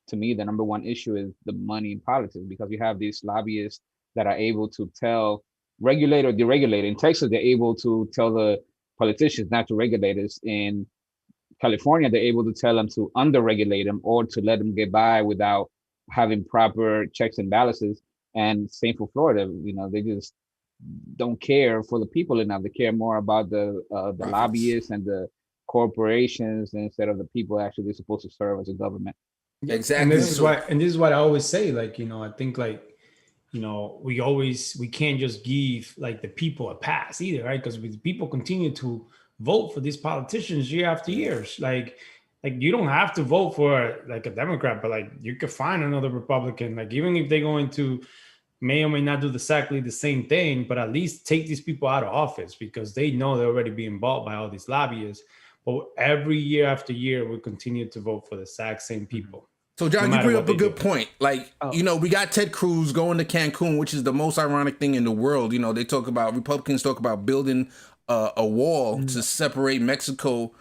to me, the number one issue is the money in politics, because you have these lobbyists that are able to tell, regulate or deregulate. In Texas, they're able to tell the politicians not to regulate us. In California, they're able to tell them to under-regulate them or to let them get by without having proper checks and balances. And same for Florida, they just don't care for the people enough. They care more about the lobbyists and the corporations instead of the people actually supposed to serve as a government. Exactly. And this is what I always say. Like, I think we can't just give like the people a pass either, right? Because people continue to vote for these politicians year after year. Like you don't have to vote for like a Democrat, but like you could find another Republican, like even if they go into may or may not do exactly the same thing, but at least take these people out of office, because they know they're already being bought by all these lobbyists. But every year after year, we continue to vote for the exact same people. So, John, you bring up a good point. Like, we got Ted Cruz going to Cancun, which is the most ironic thing in the world. Republicans talk about building a wall to separate Mexico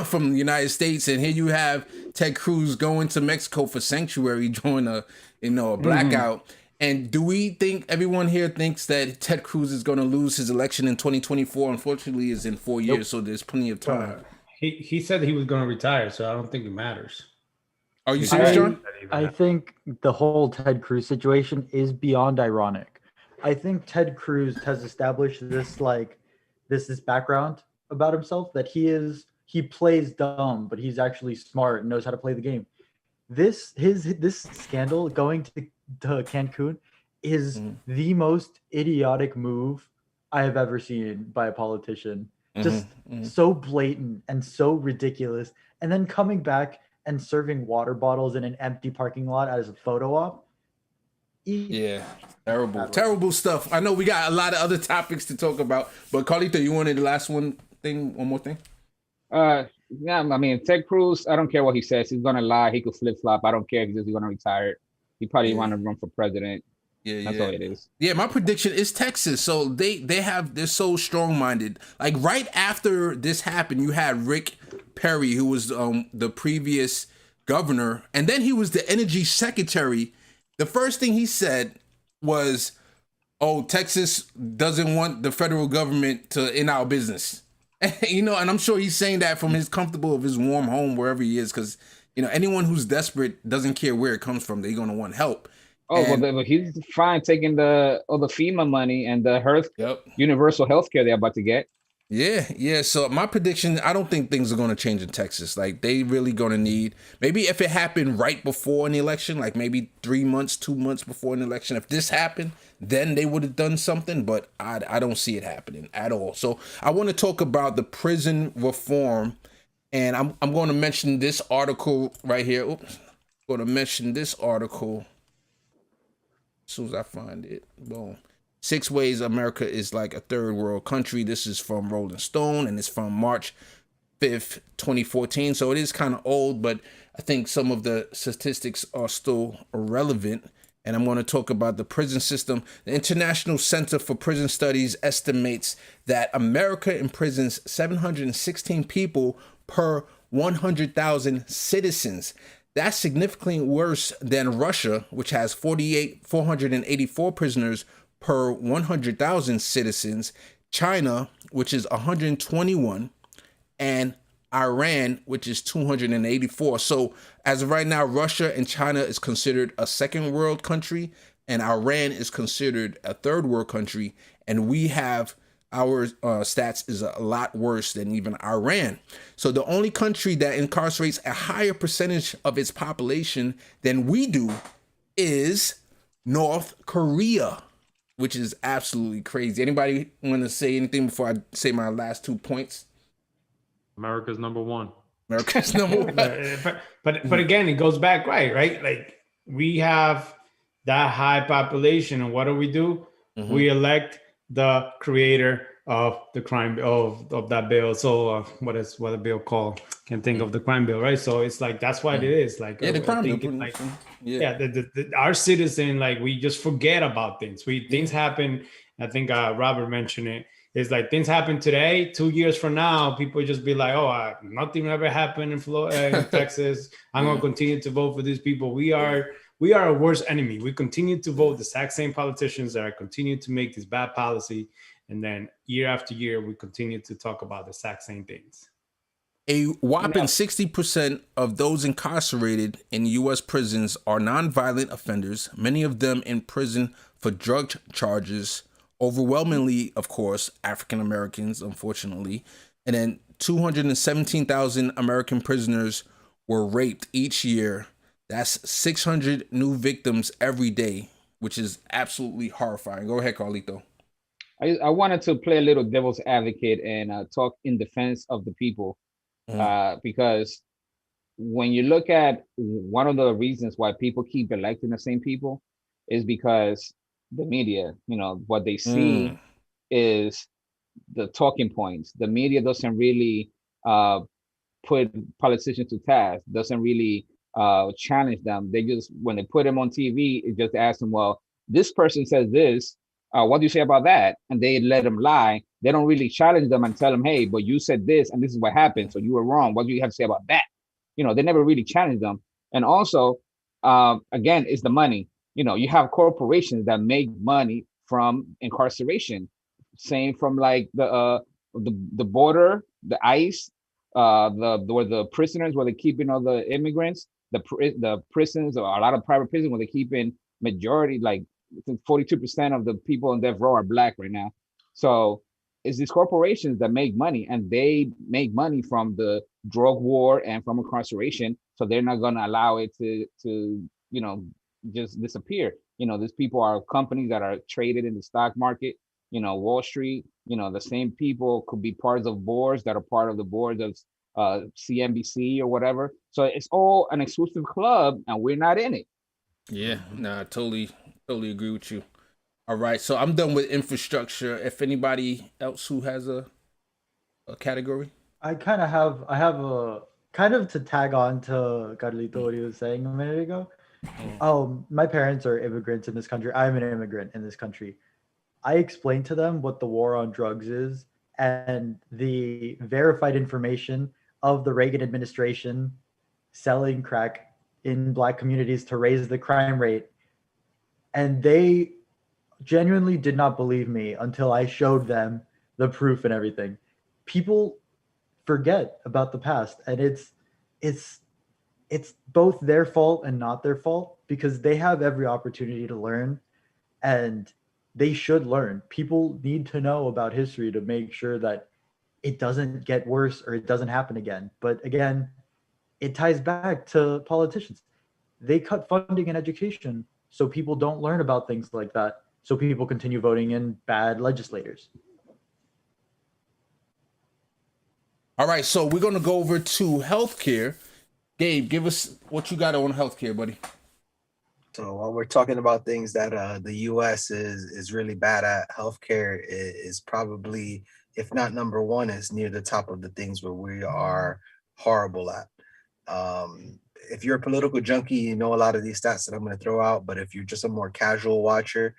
from the United States. And here you have Ted Cruz going to Mexico for sanctuary during a blackout. And do we think, everyone here thinks that Ted Cruz is going to lose his election in 2024? Unfortunately, it's in 4 years, so there's plenty of time. He said he was going to retire, so I don't think it matters. Are you serious, John? I think the whole Ted Cruz situation is beyond ironic. I think Ted Cruz has established this background about himself, that he plays dumb, but he's actually smart and knows how to play the game. This scandal going to Cancun is the most idiotic move I have ever seen by a politician. Just so blatant and so ridiculous. And then coming back and serving water bottles in an empty parking lot as a photo op. Yeah, terrible stuff. I know we got a lot of other topics to talk about, but Carlito, you wanted the last one more thing? Yeah, I mean, Ted Cruz, I don't care what he says. He's gonna lie. He could flip flop. I don't care if he's just gonna retire. He probably want to run for president. That's all it is. Yeah, my prediction is Texas. So they're so strong minded. Like right after this happened, you had Rick Perry, who was the previous governor, and then he was the energy secretary. The first thing he said was, "Oh, Texas doesn't want the federal government to in our business." You know, and I'm sure he's saying that from his comfortable of his warm home wherever he is, because you know anyone who's desperate doesn't care where it comes from. They're gonna want help. Oh, but he's fine taking the FEMA money and the Yep. universal health care they're about to get. Yeah. So my prediction, I don't think things are going to change in Texas. Like they really going to need, maybe if it happened right before an election, like maybe 3 months, 2 months before an election, if this happened, then they would have done something. But I don't see it happening at all. So I want to talk about the prison reform, and I'm going to mention this article right here. Oops, I'm going to mention this article as soon as I find it. Boom. 6 ways America is like a third world country. This is from Rolling Stone, and it's from March 5th, 2014. So it is kind of old, but I think some of the statistics are still relevant. And I'm going to talk about the prison system. The International Center for Prison Studies estimates that America imprisons 716 people per 100,000 citizens. That's significantly worse than Russia, which has 484 prisoners per 100,000 citizens, China, which is 121, and Iran, which is 284. So as of right now, Russia and China is considered a second world country, and Iran is considered a third world country, and we have our stats is a lot worse than even Iran. So the only country that incarcerates a higher percentage of its population than we do is North Korea, which is absolutely crazy. Anybody want to say anything before I say my last 2 points? America's number one. America's number one. But again, it goes back right? Like we have that high population, and what do? Mm-hmm. We elect the creator of the crime of that bill. So what the bill called? Can't think of the crime bill, right? So it's like that's what it is. Like the crime bill. Like, our citizen, like we just forget about things. Things happen. I think Robert mentioned it. It's like things happen today. 2 years from now, people just be like, "Oh, nothing ever happened in Texas. I'm gonna continue to vote for these people." We are a worst enemy. We continue to vote the exact same politicians that are continue to make this bad policy, and then year after year, we continue to talk about the exact same things. A whopping 60% of those incarcerated in U.S. prisons are nonviolent offenders, many of them in prison for drug charges, overwhelmingly, of course, African Americans, unfortunately. And then 217,000 American prisoners were raped each year. That's 600 new victims every day, which is absolutely horrifying. Go ahead, Carlito. I wanted to play a little devil's advocate and talk in defense of the people. Because when you look at one of the reasons why people keep electing the same people is because the media, what they see is the talking points. The media doesn't really put politicians to task, doesn't really challenge them. They just, when they put them on TV, it just asks them, well, this person says this, what do you say about that? And they let them lie. They don't really challenge them and tell them, hey, but you said this and this is what happened, so you were wrong. What do you have to say about that? They never really challenge them. And also, again, it's the money. You have corporations that make money from incarceration. Same from like the border, the ICE, where the prisoners, where they keeping all the immigrants, the prisons, or a lot of private prisons where they keep in majority, like 42% of the people in death row are Black right now. So it's these corporations that make money, and they make money from the drug war and from incarceration. So they're not going to allow it to just disappear. These people are companies that are traded in the stock market, Wall Street. The same people could be parts of boards that are part of the boards of CNBC or whatever. So it's all an exclusive club, and we're not in it. Yeah, no, I totally agree with you. All right, so I'm done with infrastructure. If anybody else who has a category, I have a kind of to tag on to Carlito, what he was saying a minute ago. My parents are immigrants in this country. I'm an immigrant in this country. I explained to them what the war on drugs is and the verified information of the Reagan administration selling crack in Black communities to raise the crime rate. And they genuinely did not believe me until I showed them the proof and everything. people forget about the past, and it's both their fault and not their fault, because they have every opportunity to learn, and they should learn. People need to know about history to make sure that it doesn't get worse or it doesn't happen again. But again, it ties back to politicians. They cut funding in education so people don't learn about things like that, so people continue voting in bad legislators. All right, so we're going to go over to healthcare. Gabe, give us what you got on healthcare, buddy. So while we're talking about things that the U.S. is really bad at, healthcare is probably, if not number one, is near the top of the things where we are horrible at. If you're a political junkie, you know a lot of these stats that I'm going to throw out, but if you're just a more casual watcher,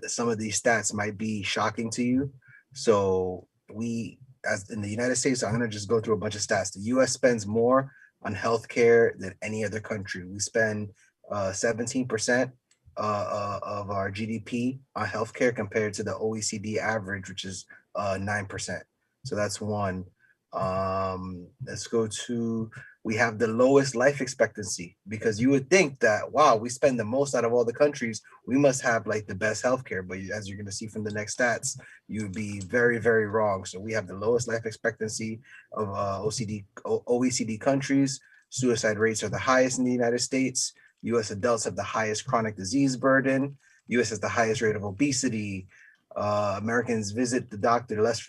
some of these stats might be shocking to you. So we, as in the United States, I'm going to just go through a bunch of stats. The U.S. spends more on healthcare than any other country. We spend 17% of our GDP on healthcare compared to the OECD average, which is 9%. So that's one. Let's go to, we have the lowest life expectancy, because you would think that, wow, we spend the most out of all the countries, we must have like the best healthcare. But as you're going to see from the next stats, you would be very, very wrong. So we have the lowest life expectancy of OECD countries. Suicide rates are the highest in the United States. U.S. adults have the highest chronic disease burden. U.S. has the highest rate of obesity. Americans visit the doctor less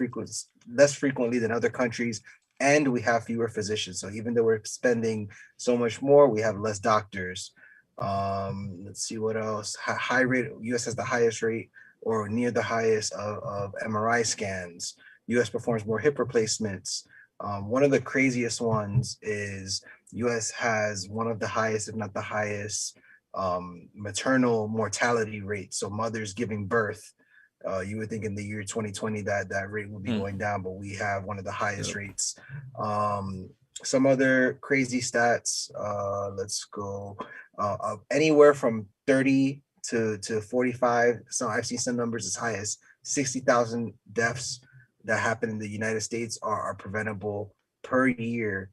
frequently than other countries, and we have fewer physicians. So even though we're spending so much more, we have less doctors. Let's see what else. High rate. U.S. has the highest rate, or near the highest, of MRI scans. U.S. performs more hip replacements. One of the craziest ones is U.S. has one of the highest, if not the highest, maternal mortality rate. So mothers giving birth. You would think in the year 2020 that rate would be going down, but we have one of the highest rates. Some other crazy stats. Let's go anywhere from 30 to 45. So I've seen some numbers as high as 60,000 deaths that happen in the United States are preventable per year,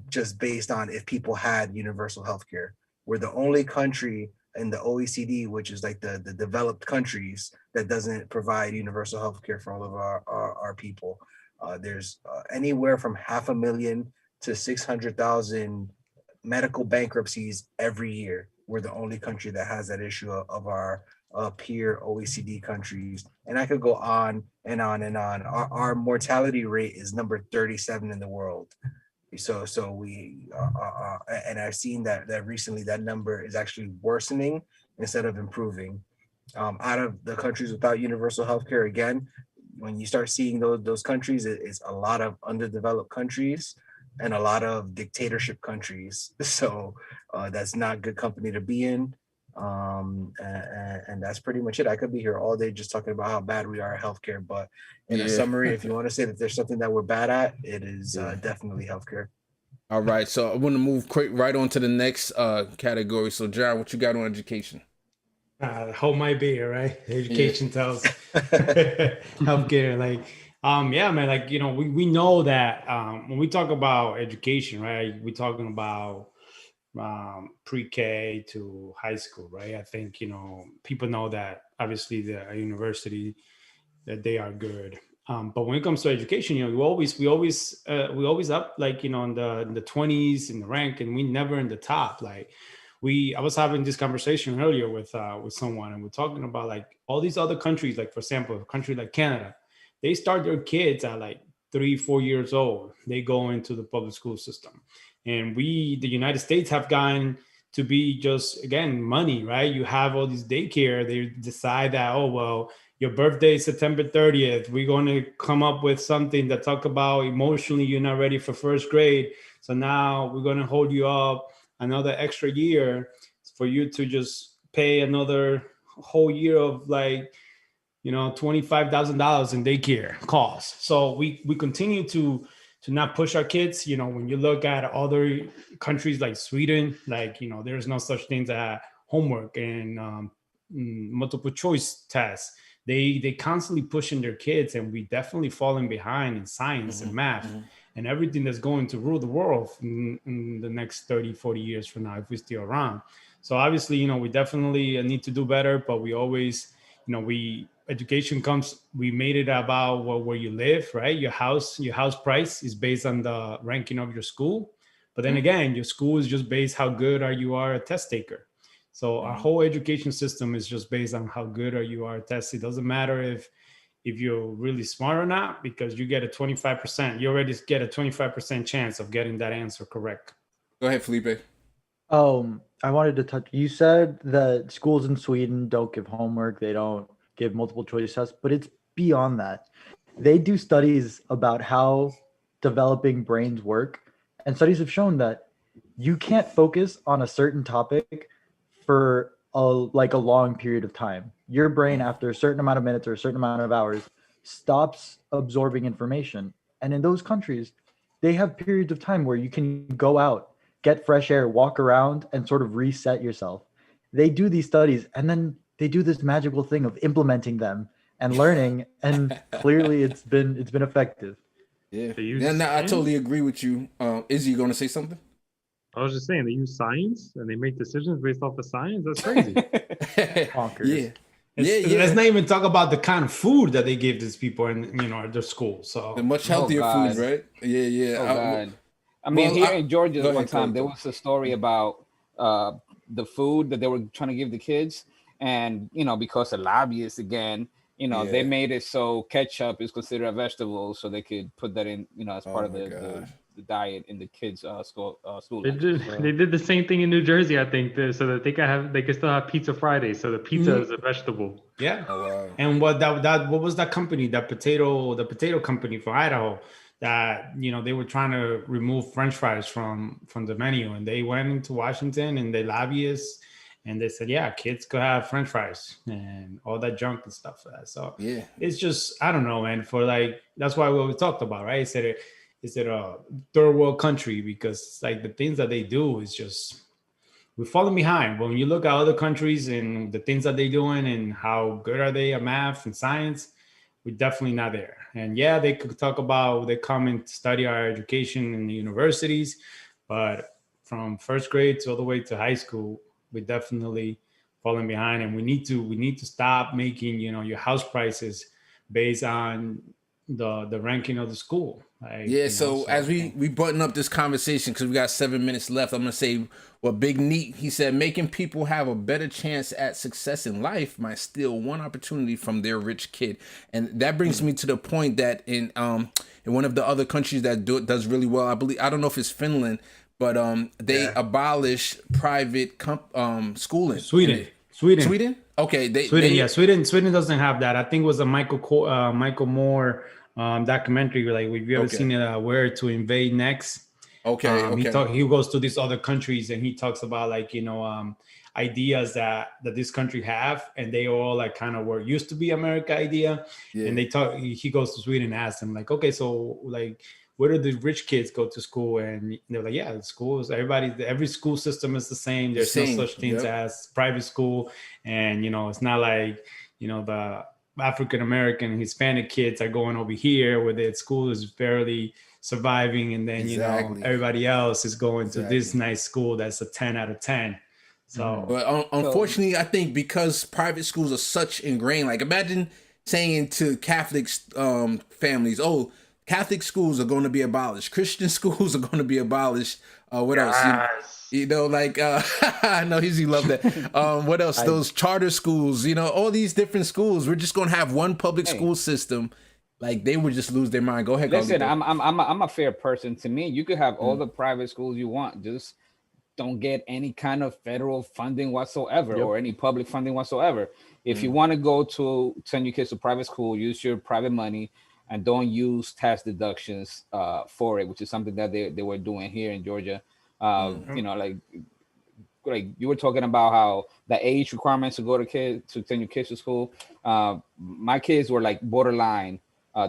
just based on if people had universal healthcare. We're the only country in the OECD, which is like the developed countries, that doesn't provide universal healthcare for all of our people. There's anywhere from 500,000 to 600,000 medical bankruptcies every year. We're the only country that has that issue of our peer OECD countries. And I could go on and on and on. Our mortality rate is number 37 in the world. So we and I've seen that recently that number is actually worsening instead of improving. Out of the countries without universal healthcare, again, when you start seeing those countries, it's a lot of underdeveloped countries and a lot of dictatorship countries. So that's not good company to be in. And that's pretty much it. I could be here all day just talking about how bad we are at healthcare, but in a summary, if you want to say that there's something that we're bad at, it is definitely healthcare. All right, so I want to move right on to the next category. So John, what you got on education? Hold my beer, right? Education tells healthcare, like yeah, man, like, you know, we know that when we talk about education, right, we're talking about pre-K to high school, right? I think, you know, people know that obviously the university, that they are good, but when it comes to education, you know, we always up, like, you know, in the 20s in the rank, and we never in the top. Like I was having this conversation earlier with someone, and we're talking about like all these other countries, like for example, a country like Canada, they start their kids at like 3-4 years old. They go into the public school system. And the United States, have gotten to be just, again, money, right? You have all these daycare. They decide that, oh, well, your birthday is September 30th. We're going to come up with something that talk about emotionally you're not ready for first grade. So now we're going to hold you up another extra year for you to just pay another whole year of, like, you know, $25,000 in daycare costs. So we continue to not push our kids. You know, when you look at other countries like Sweden, like, you know, there's no such things as homework and multiple choice tests. they constantly pushing their kids, and we definitely falling behind in science and math and everything that's going to rule the world in the next 30, 40 years from now, if we're still around. So obviously, we definitely need to do better, but we always, education comes, we made it about where you live, right? Your house price is based on the ranking of your school. But then again, your school is just based how good you are a test taker. So our whole education system is just based on how good you are at tests. It doesn't matter if you're really smart or not, because you get a 25%. You already get a 25% chance of getting that answer correct. Go ahead, Felipe. I wanted to touch. You said that schools in Sweden don't give homework. They don't give multiple choice tests, but it's beyond that. They do studies about how developing brains work, and studies have shown that you can't focus on a certain topic for a long period of time. Your brain, after a certain amount of minutes or a certain amount of hours, stops absorbing information. And in those countries, they have periods of time where you can go out, get fresh air, walk around, and sort of reset yourself. They do these studies, and then they do this magical thing of implementing them and learning, and clearly it's been effective. Yeah. I totally agree with you. Izzy, you going to say something? I was just saying, they use science and they make decisions based off of science. That's crazy. Bonkers. Let's not even talk about the kind of food that they give these people in their school. So the much healthier food, right? Yeah. Oh, God. I mean, here in Georgia, one time there was a story about the food that they were trying to give the kids, and because the lobbyists again, they made it so ketchup is considered a vegetable, so they could put that in, as part of the diet in the kids' school. They did the same thing in New Jersey, I think, so that they could still have Pizza Friday, so the pizza is a vegetable. Yeah. Oh, wow. And what was that company? The potato company from Idaho. That they were trying to remove French fries from the menu, and they went into Washington and they lobbyists, and they said, yeah, kids could have French fries and all that junk and stuff for that. So yeah, it's just, I don't know, man. That's why we talked about, right? Is it a third world country? Because the things that they do is just, we're falling behind. When you look at other countries and the things that they're doing and how good are they at math and science, we're definitely not there. And yeah, they could talk about, they come and study our education in the universities, but from first grade to all the way to high school, we're definitely falling behind. And we need to stop making, your house prices based on the ranking of the school. As we button up this conversation, because we got 7 minutes left, I'm gonna say what Big Neat, he said, making people have a better chance at success in life might steal one opportunity from their rich kid. And that brings me to the point that in one of the other countries that does really well, I don't know if it's Finland, but they abolished private schooling. Sweden. Okay, Sweden doesn't have that. I think it was a Michael Moore documentary. Like, have you ever seen it? Where to Invade Next? He goes to these other countries and he talks about ideas that this country have, and they all kind of were used to be America idea. Yeah. And he goes to Sweden and asks them okay, so where do the rich kids go to school? And they're like, yeah, the schools, every school system is the same. There's no such things as private school. And, it's not the African-American and Hispanic kids are going over here where the school is barely surviving. And then, everybody else is going to this nice school that's a 10 out of 10. So, but unfortunately, I think because private schools are such ingrained, imagine saying to Catholic families, oh, Catholic schools are going to be abolished. Christian schools are going to be abolished. What else? I know he loved that. What else? Those charter schools, all these different schools. We're just going to have one public school system. They would just lose their mind. Go ahead. Listen, I'm a fair person. To me, you could have all the private schools you want. Just don't get any kind of federal funding whatsoever or any public funding whatsoever. If you want to go to send your kids to private school, use your private money. And don't use tax deductions for it, which is something that they were doing here in Georgia. Like you were talking about how the age requirements to send your kids to school. My kids were borderline.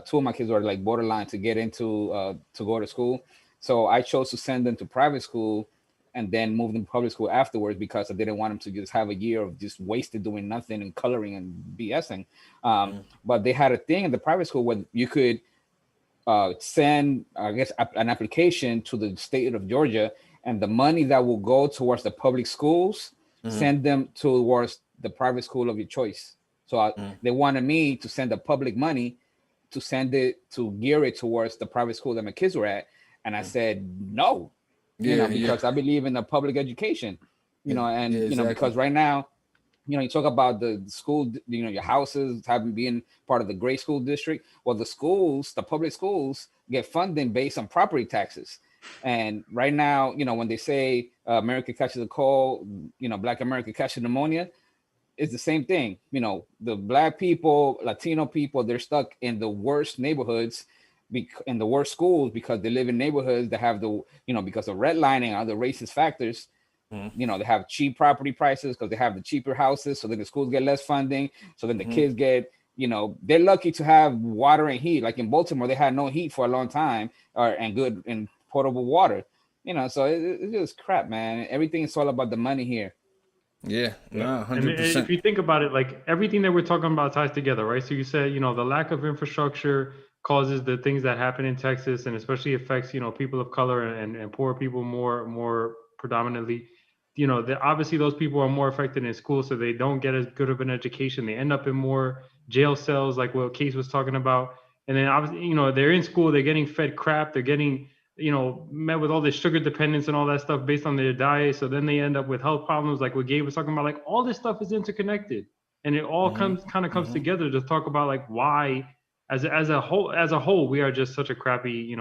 Two of my kids were borderline to get into to go to school. So I chose to send them to private school and then moved them to public school afterwards because I didn't want them to just have a year of just wasted doing nothing and coloring and BSing. But they had a thing in the private school where you could send, I guess, an application to the state of Georgia, and the money that will go towards the public schools, send them towards the private school of your choice. So they wanted me to send the public money to send it to gear it towards the private school that my kids were at. And I said, no, because I believe in the public education, because right now, you talk about the school, your houses having been part of the great school district. Well, the public schools get funding based on property taxes. And right now, when they say America catches a cold, Black America catches pneumonia, it's the same thing. The Black people, Latino people, they're stuck in the worst neighborhoods, in the worst schools, because they live in neighborhoods that have because of redlining and other racist factors. They have cheap property prices because they have the cheaper houses. So then the schools get less funding. So then the kids get, they're lucky to have water and heat. Like in Baltimore, they had no heat for a long time, and good and potable water. So it's just crap, man. Everything is all about the money here. Yeah, no, 100%. And if you think about it, like everything that we're talking about ties together, right? So you said, the lack of infrastructure causes the things that happen in Texas, and especially affects, people of color and poor people more predominantly. Obviously those people are more affected in school, so they don't get as good of an education. They end up in more jail cells, like what Case was talking about. And then obviously, they're in school, they're getting fed crap, they're getting, met with all this sugar dependence and all that stuff based on their diet. So then they end up with health problems, like what Gabe was talking about. Like all this stuff is interconnected, and it all comes together to talk about like why, as a whole, we are just such a crappy,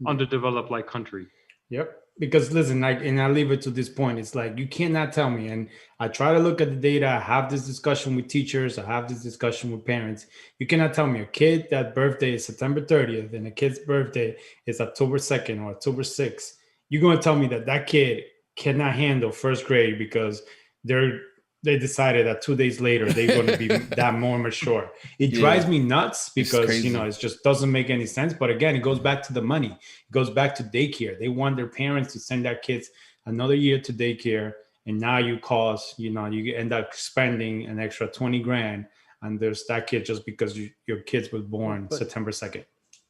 underdeveloped like country. Yep. Because listen, and I leave it to this point. It's like, you cannot tell me. And I try to look at the data. I have this discussion with teachers. I have this discussion with parents. You cannot tell me a kid that birthday is September 30th and a kid's birthday is October 2nd or October 6th. You're going to tell me that kid cannot handle first grade because they decided that 2 days later they're going to be that more mature. It drives me nuts because, it just doesn't make any sense. But again, it goes back to the money. It goes back to daycare. They want their parents to send their kids another year to daycare. And now you end up spending an extra 20 grand and there's that kid just because your kids was born September 2nd.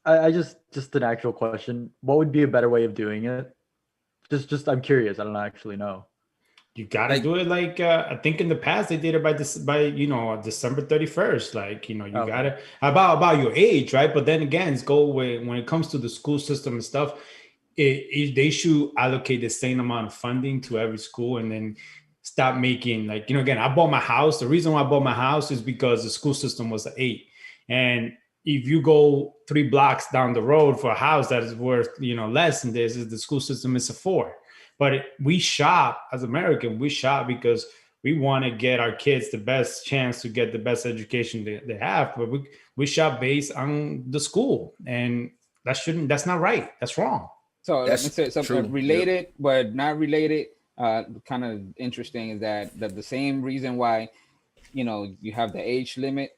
I just an actual question. What would be a better way of doing it? Just I'm curious. I don't actually know. You gotta do it like I think in the past they did it by December 31st. You gotta about your age, right? But then again, when it comes to the school system and stuff, they should allocate the same amount of funding to every school, and then stop making again. I bought my house. The reason why I bought my house is because the school system was 8, and if you go 3 blocks down the road for a house that is worth less than this, the school system is a 4. But we shop as Americans. We shop because we want to get our kids the best chance to get the best education they have. But we shop based on the school, and that's not right. That's wrong. So That's let me say something related, but not related. Kind of interesting is that the same reason why, you have the age limit.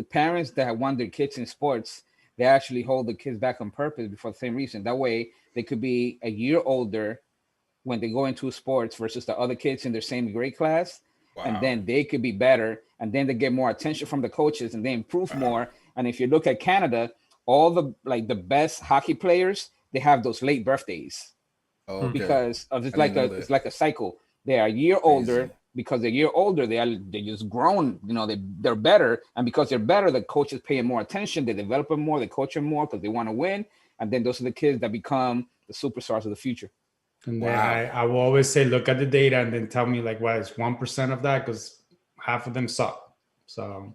Parents that want their kids in sports, they actually hold the kids back on purpose for the same reason. That way, they could be a year older when they go into sports versus the other kids in their same grade class. Wow. And then they could be better, and then they get more attention from the coaches and they improve more. And if you look at Canada, all the best hockey players, they have those late birthdays. Because of it's like a cycle. They are a year older. Because they're a year older, they just grown, they're better. And because they're better, the coaches pay them more attention, they develop them more, they coach them more because they want to win. And then those are the kids that become the superstars of the future. And then I will always say, look at the data and then tell me why it's 1% of that, because half of them suck. So,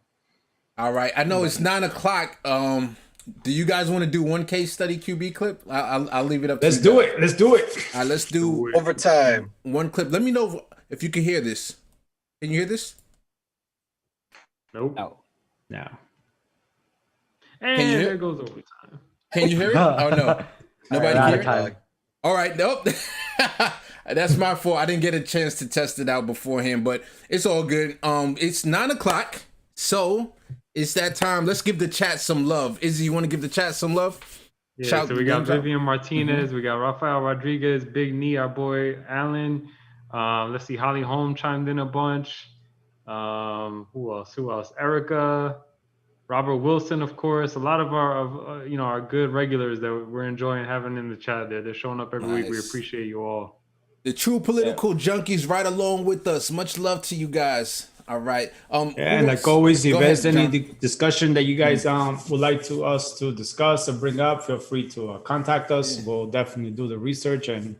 all right, I know it's 9:00. Do you guys want to do one case study QB clip? I'll leave it up. Let's do it. Let's do it. All right, let's do overtime. One clip. Let me know if you can hear this. Can you hear this? Nope. No. And can you hear? There goes overtime. Can you hear it? Oh no, nobody right, hear it. All right, nope. That's my fault. I didn't get a chance to test it out beforehand, but it's all good. It's 9:00, so it's that time. Let's give the chat some love. Izzy, you want to give the chat some love? Yeah, Shout so we got names out. Vivian Martinez, we got Rafael Rodriguez, Big Knee, our boy Alan. Let's see, Holly Holm chimed in a bunch. Who else? Erica, Robert Wilson, of course. A lot of our good regulars that we're enjoying having in the chat there. They're showing up every week. We Nice. appreciate you all. The true political junkies right along with us. Much love to you guys. All right. And like always, if Go there's ahead, any John. discussion that you guys would like us to discuss or bring up, feel free to contact us. We'll definitely do the research and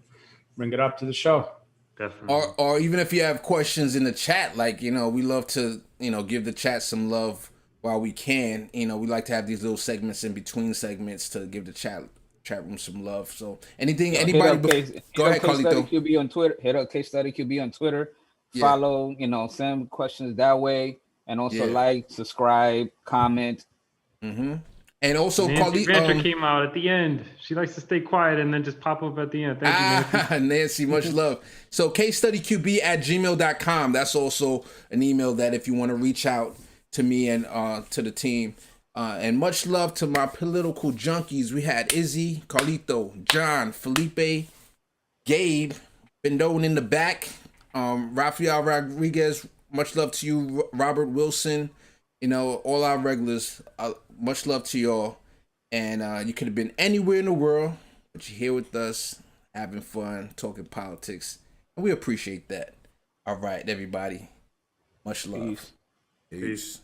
bring it up to the show. Definitely. Or even if you have questions in the chat, like, we love to, give the chat some love while we can. We like to have these little segments in between segments to give the chat room some love. So anybody, go ahead, Carlito. CaseStudyQB on Twitter. Hit up CaseStudyQB on Twitter. Yeah. Follow, send questions that way, and also like, subscribe, comment. Mm-hmm. And also, Nancy Rancher came out at the end. She likes to stay quiet and then just pop up at the end. Thank you, Nancy. Nancy, much love. So CaseStudyQB@gmail.com. That's also an email that if you want to reach out to me and to the team. And much love to my political junkies. We had Izzy, Carlito, John, Felipe, Gabe, Bendone in the back, Rafael Rodriguez. Much love to you, Robert Wilson. All our regulars. Much love to y'all. And you could have been anywhere in the world, but you're here with us, having fun, talking politics. And we appreciate that. All right, everybody. Much love. Peace. Peace.